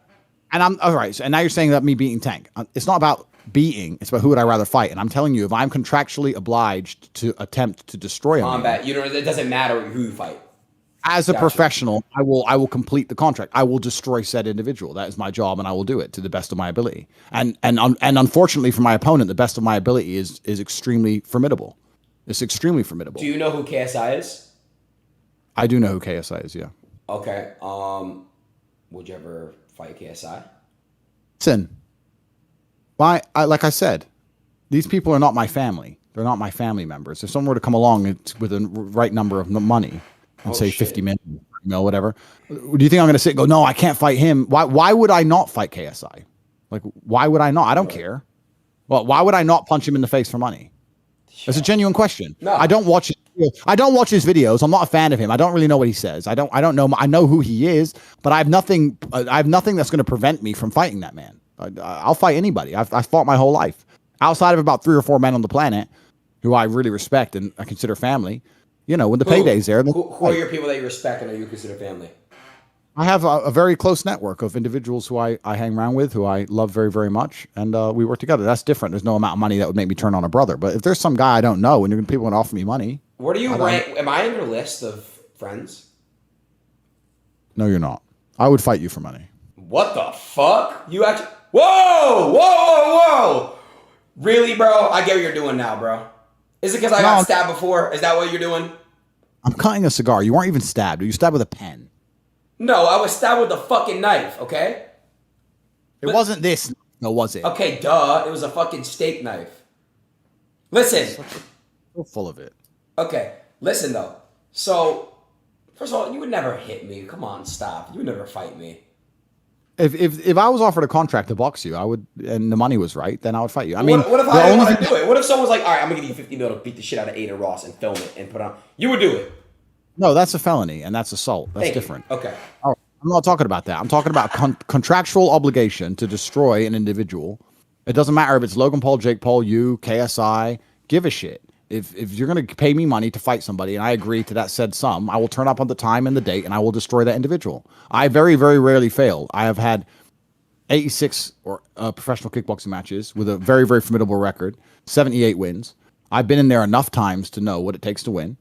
B: And I'm all right. And now you're saying that me beating Tank. It's not about beating. It's about who would I rather fight. And I'm telling you, if I'm contractually obliged to attempt to destroy a man,
A: Combat. It doesn't matter who you fight.
B: as a
A: Gotcha.
B: professional, I will complete the contract. I will destroy said individual. That is my job, and I will do it to the best of my ability. And unfortunately for my opponent, the best of my ability is extremely formidable. It's extremely formidable.
A: Do you know who KSI is?
B: I do know who KSI is. Yeah.
A: Okay. Would you ever fight KSI?
B: Listen, like I said, these people are not my family. They're not my family members. If someone were to come along with the right number of money and say 50 mil, whatever, do you think I'm going to sit and go, no, I can't fight him? Why would I not fight KSI? Like, why would I not? I don't care. Well, why would I not punch him in the face for money? It's a genuine question. No. I don't watch his videos. I'm not a fan of him. I don't really know what he says. I don't know. I know who he is, but I have nothing that's going to prevent me from fighting that man. I'll fight anybody. I've fought my whole life. Outside of about 3 or 4 men on the planet who I really respect and I consider family, when the payday's there.
A: Who are your people that you respect and that you consider family?
B: I have a very close network of individuals who I hang around with, who I love very, very much, and we work together. That's different. There's no amount of money that would make me turn on a brother. But if there's some guy I don't know and people want to offer me money.
A: Where do you rank? Am I in your list of friends?
B: No, you're not. I would fight you for money.
A: What the fuck? You actually... Whoa! Really, bro? I get what you're doing now, bro. Is it because I got stabbed before? Is that what you're doing?
B: I'm cutting a cigar. You weren't even stabbed. You stabbed with a pen.
A: No, I was stabbed with a fucking knife, okay?
B: It wasn't this. No, was it?
A: Okay, duh. It was a fucking steak knife. Listen.
B: So full of it.
A: Okay, listen, though. So, first of all, you would never hit me. Come on, stop. You would never fight me.
B: If I was offered a contract to box you, I would, and the money was right, then I would fight you. I mean,
A: what if I didn't want to do it? What if someone's like, all right, I'm going to give you 50 mil to beat the shit out of Adin Ross and film it and put on... You would do it.
B: No, that's a felony, and that's assault. That's different.
A: Okay.
B: All right. I'm not talking about that. I'm talking about contractual obligation to destroy an individual. It doesn't matter if it's Logan Paul, Jake Paul, you, KSI. Give a shit. If you're going to pay me money to fight somebody, and I agree to that said sum, I will turn up on the time and the date, and I will destroy that individual. I very, very rarely fail. I have had 86 professional kickboxing matches with a very, very formidable record, 78 wins. I've been in there enough times to know what it takes to win.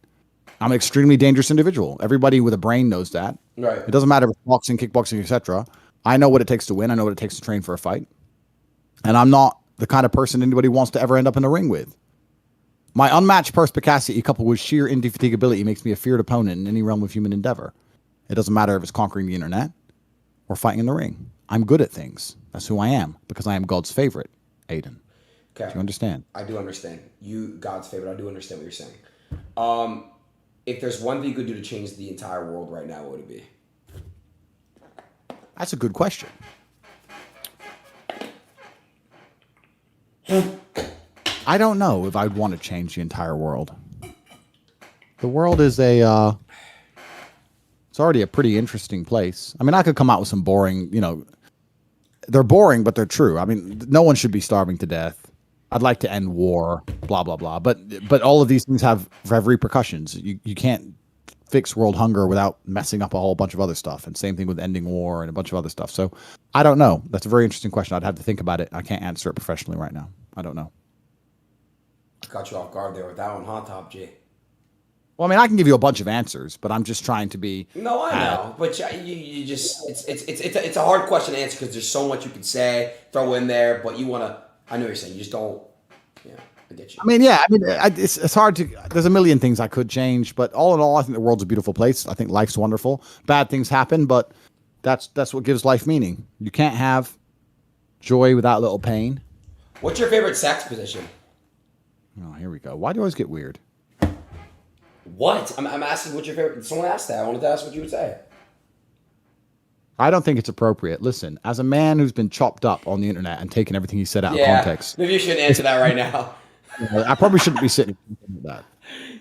B: I'm an extremely dangerous individual. Everybody with a brain knows that.
A: Right.
B: It doesn't matter if it's boxing, kickboxing, etc. I know what it takes to win. I know what it takes to train for a fight. And I'm not the kind of person anybody wants to ever end up in the ring with. My unmatched perspicacity coupled with sheer indefatigability makes me a feared opponent in any realm of human endeavor. It doesn't matter if it's conquering the internet or fighting in the ring. I'm good at things. That's who I am because I am God's favorite, Adin.
A: Okay.
B: Do you understand?
A: I do understand. You, God's favorite. I do understand what you're saying. If there's one thing you could do to change the entire world right now, what would it be?
B: That's a good question. I don't know if I'd want to change the entire world. The world is it's already a pretty interesting place. I mean, I could come out with some boring, they're boring, but they're true. I mean, no one should be starving to death. I'd like to end war, blah, blah, blah. But all of these things have repercussions. You can't fix world hunger without messing up a whole bunch of other stuff. And same thing with ending war and a bunch of other stuff. So I don't know. That's a very interesting question. I'd have to think about it. I can't answer it professionally right now. I don't know.
A: I caught you off guard there with that one, huh, Top G?
B: Well, I mean, I can give you a bunch of answers, but I'm just trying to be...
A: No, I know. But you just... It's a hard question to answer because there's so much you can say, throw in there, but you want to... I know what you're saying. You just don't... Yeah, I get you.
B: I mean, yeah. I mean, it's hard to... There's a million things I could change, but all in all, I think the world's a beautiful place. I think life's wonderful. Bad things happen, but that's what gives life meaning. You can't have joy without a little pain.
A: What's your favorite sex position?
B: Oh, here we go. Why do you always get weird?
A: What? I'm asking what's your favorite... Someone asked that. I wanted to ask what you would say.
B: I don't think it's appropriate. Listen, as a man who's been chopped up on the internet and taken everything he said out of context.
A: Maybe you shouldn't answer that right now.
B: I probably shouldn't be sitting with that.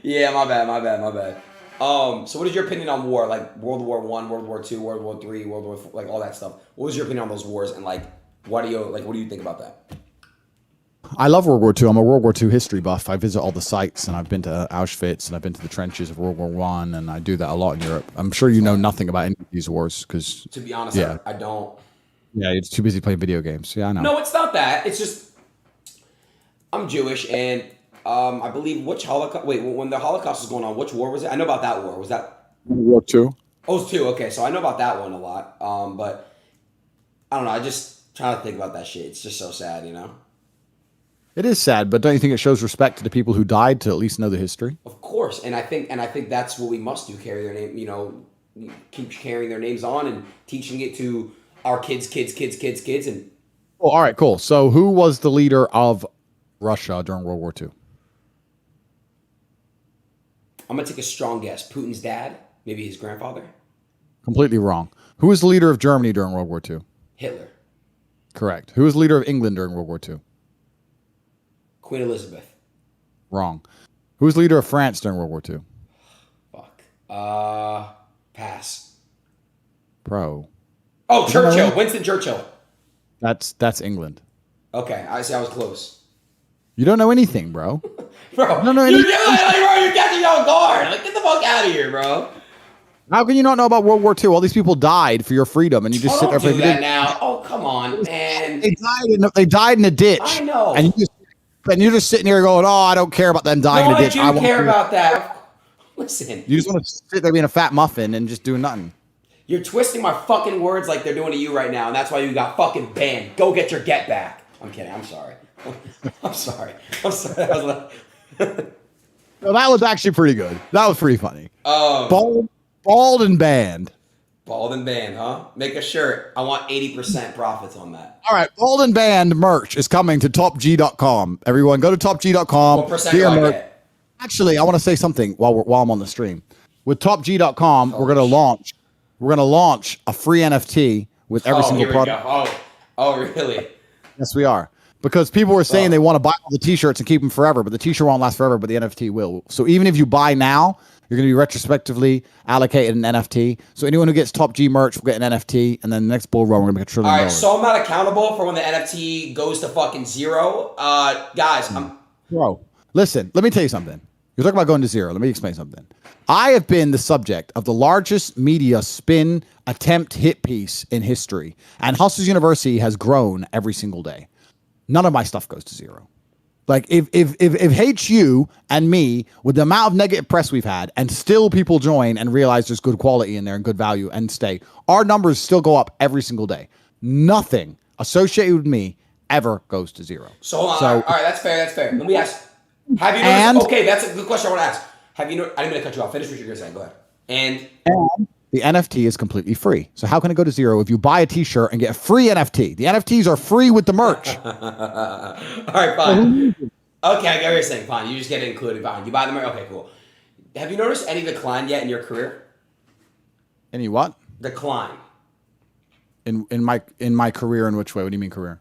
A: Yeah, my bad. So what is your opinion on war? Like World War I, World War II, World War III, World War IV, like all that stuff. What was your opinion on those wars and what do you think about that?
B: I love World War II. I'm a World War II history buff. I visit all the sites, and I've been to Auschwitz, and I've been to the trenches of World War I, and I do that a lot in Europe. I'm sure you know nothing about any of these wars, because...
A: To be honest, I don't.
B: Yeah, you're too busy playing video games. Yeah, I know.
A: No, it's not that. It's just... I'm Jewish, and I believe which Holocaust. Wait, when the Holocaust was going on, which war was it? I know about that war. Was that?
B: World War II.
A: Oh, it was two. Okay, so I know about that one a lot. But I don't know. I just trying to think about that shit. It's just so sad, you know.
B: It is sad, but don't you think it shows respect to the people who died to at least know the history?
A: Of course, and I think that's what we must do. Carry their name. You know, keep carrying their names on and teaching it to our kids, and
B: Oh, all right, cool. So, who was the leader of Russia during World War II?
A: I'm gonna take a strong guess. Putin's dad, maybe his grandfather,
B: Completely wrong. Who was the leader of Germany during World War II?
A: Hitler,
B: Correct. Who was the leader of England during World War II?
A: Queen Elizabeth.
B: Wrong. Who was the leader of France during World War II?
A: Fuck. Pass.
B: Bro,
A: Oh, Churchill. Winston Churchill.
B: that's England.
A: Okay, I see. I was close.
B: You don't know anything, bro.
A: Bro,
B: No,
A: you're catching off guard. Like, get the fuck out of here, bro.
B: How can you not know about World War II? All these people died for your freedom, and you just sit there.
A: Don't do that now. Oh, come on, man.
B: They died in a ditch.
A: I know.
B: And you're just sitting here going, "Oh, I don't care about them dying in a ditch.
A: I do care about that. Listen.
B: You just want to sit there being a fat muffin and just doing nothing."
A: You're twisting my fucking words like they're doing to you right now, and that's why you got fucking banned. Go get your get back. I'm kidding. I'm sorry. I'm sorry.
B: Well, that was actually pretty good. That was pretty funny. Bald and banned.
A: Bald and banned, huh? Make a shirt. I want 80% profits on that.
B: All right, Bald and Band merch is coming to topg.com. Everyone, go to topg.com.
A: What percent do I get?
B: Actually, I want to say something while I'm on the stream. With topg.com, we're going to launch a free NFT with every single product.
A: Oh, really?
B: Yes, we are. Because people were saying they want to buy all the t-shirts and keep them forever, but the t-shirt won't last forever, but the NFT will. So even if you buy now, you're going to be retrospectively allocated an NFT. So anyone who gets Top G merch will get an NFT, and then the next bull run, we're going to make $1 trillion.
A: All right, so I'm not accountable for when the NFT goes to fucking zero. Guys,
B: Bro, listen, let me tell you something. You're talking about going to zero. Let me explain something. I have been the subject of the largest media spin attempt hit piece in history, and Hustlers University has grown every single day. None of my stuff goes to zero. Like if HU and me, with the amount of negative press we've had, and still people join and realize there's good quality in there and good value and stay, our numbers still go up every single day. Nothing associated with me ever goes to zero.
A: So hold on. All right, that's fair. Let me ask. Have you noticed? Okay, that's a good question I want to ask. Have you noticed? I didn't mean to cut you off. Finish what you're going to say. Go ahead. And
B: the NFT is completely free. So how can it go to zero if you buy a t-shirt and get a free NFT? The NFTs are free with the merch.
A: All right, fine. Okay, I get what you're saying. Fine. You just get it included. Fine. You buy the merch. Okay, cool. Have you noticed any decline yet in your career?
B: Any what?
A: Decline.
B: In my career, in which way? What do you mean career?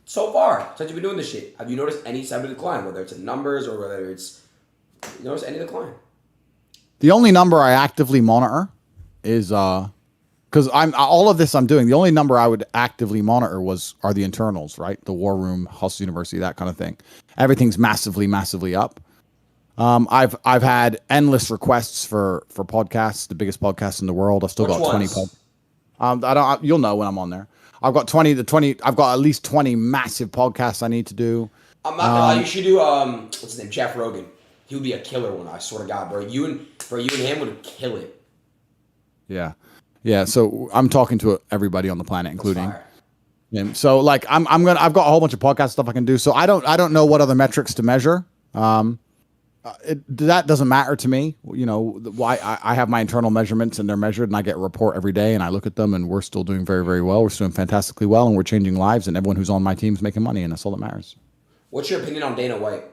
A: So far, since you've been doing this shit, have you noticed any sign of decline? Whether it's in numbers or whether it's... You notice any decline?
B: The only number I actively monitor is because all of this I'm doing. The only number I would actively monitor are the internals, right? The War Room, Hustle University, that kind of thing. Everything's massively up. I've had endless requests for podcasts, the biggest podcast in the world. I've still got 20 podcasts. You'll know when I'm on there. I've got I've got at least 20 massive podcasts I need to do.
A: I'm not gonna lie, you should do what's his name? Jeff Rogan. He would be a killer one, I swear to God, bro. You and him would kill it.
B: Yeah. So I'm talking to everybody on the planet, including him. So like I've got a whole bunch of podcast stuff I can do. So I don't know what other metrics to measure. That doesn't matter to me. You know, why I have my internal measurements and they're measured, and I get a report every day, and I look at them, and we're still doing very, very well. We're still doing fantastically well, and we're changing lives, and everyone who's on my team is making money, and that's all that matters.
A: What's your opinion on Dana White?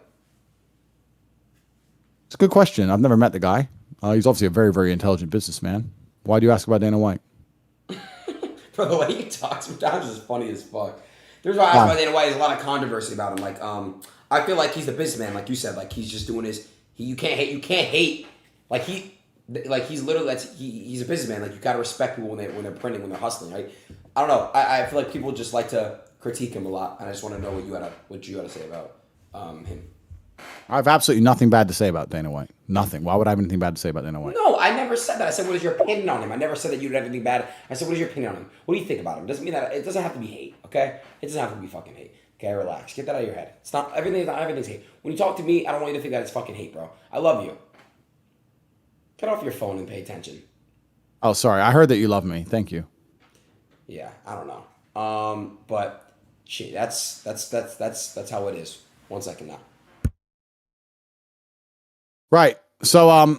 B: It's a good question. I've never met the guy. He's obviously a very, very intelligent businessman. Why do you ask about Dana White?
A: Bro, the way he talks sometimes is funny as fuck. There's why I ask about Dana White. There's a lot of controversy about him. Like, I feel like he's the businessman, like you said. Like he's just doing his. You can't hate. Like he's literally he's a businessman. Like you gotta respect people when they're printing, when they're hustling, right? I don't know. I feel like people just like to critique him a lot, and I just want to know what you had to say about him.
B: I have absolutely nothing bad to say about Dana White. Nothing. Why would I have anything bad to say about Dana White?
A: No, I never said that. I said, what is your opinion on him? I never said that you had anything bad. I said, what is your opinion on him? What do you think about him? It doesn't mean that it doesn't have to be hate, okay? It doesn't have to be fucking hate. Okay, relax. Get that out of your head. It's not everything's hate. When you talk to me, I don't want you to think that it's fucking hate, bro. I love you. Get off your phone and pay attention.
B: Oh, sorry. I heard that you love me. Thank you.
A: Yeah, I don't know. But shit, that's how it is. 1 second now.
B: Right. So,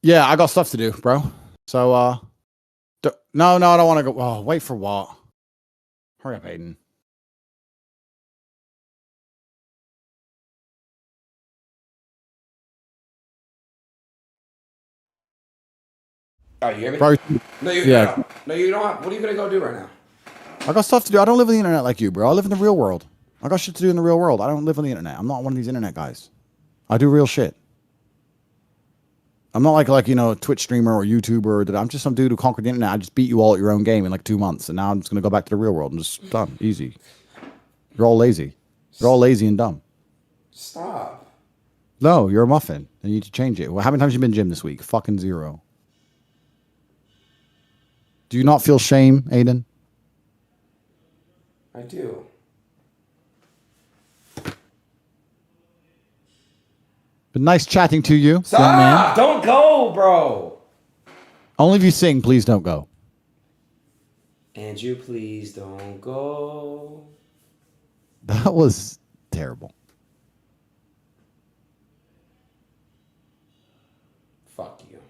B: yeah, I got stuff to do, bro. So, no, I don't want to go. Oh, wait for what? Hurry up, Aiden.
A: Oh, you hear me?
B: Bro,
A: No,
B: yeah.
A: no, you don't have. What are you gonna go do right now?
B: I got stuff to do. I don't live on the internet like you, bro. I live in the real world. I got shit to do in the real world. I don't live on the internet. I'm not one of these internet guys. I do real shit. I'm not like a Twitch streamer or YouTuber. I'm just some dude who conquered the internet. I just beat you all at your own game in like 2 months, and now I'm just gonna go back to the real world. I'm just done. Easy. You're all lazy. You're all lazy and dumb.
A: Stop.
B: No, you're a muffin. You need to change it. Well, how many times have you been gym this week? Fucking 0. Do you not feel shame, Aiden?
A: I do.
B: Been nice chatting to you,
A: Stop!
B: young man.
A: Don't go, bro.
B: Only if you sing, please don't go.
A: Andrew, please don't go.
B: That was terrible.
A: Fuck you.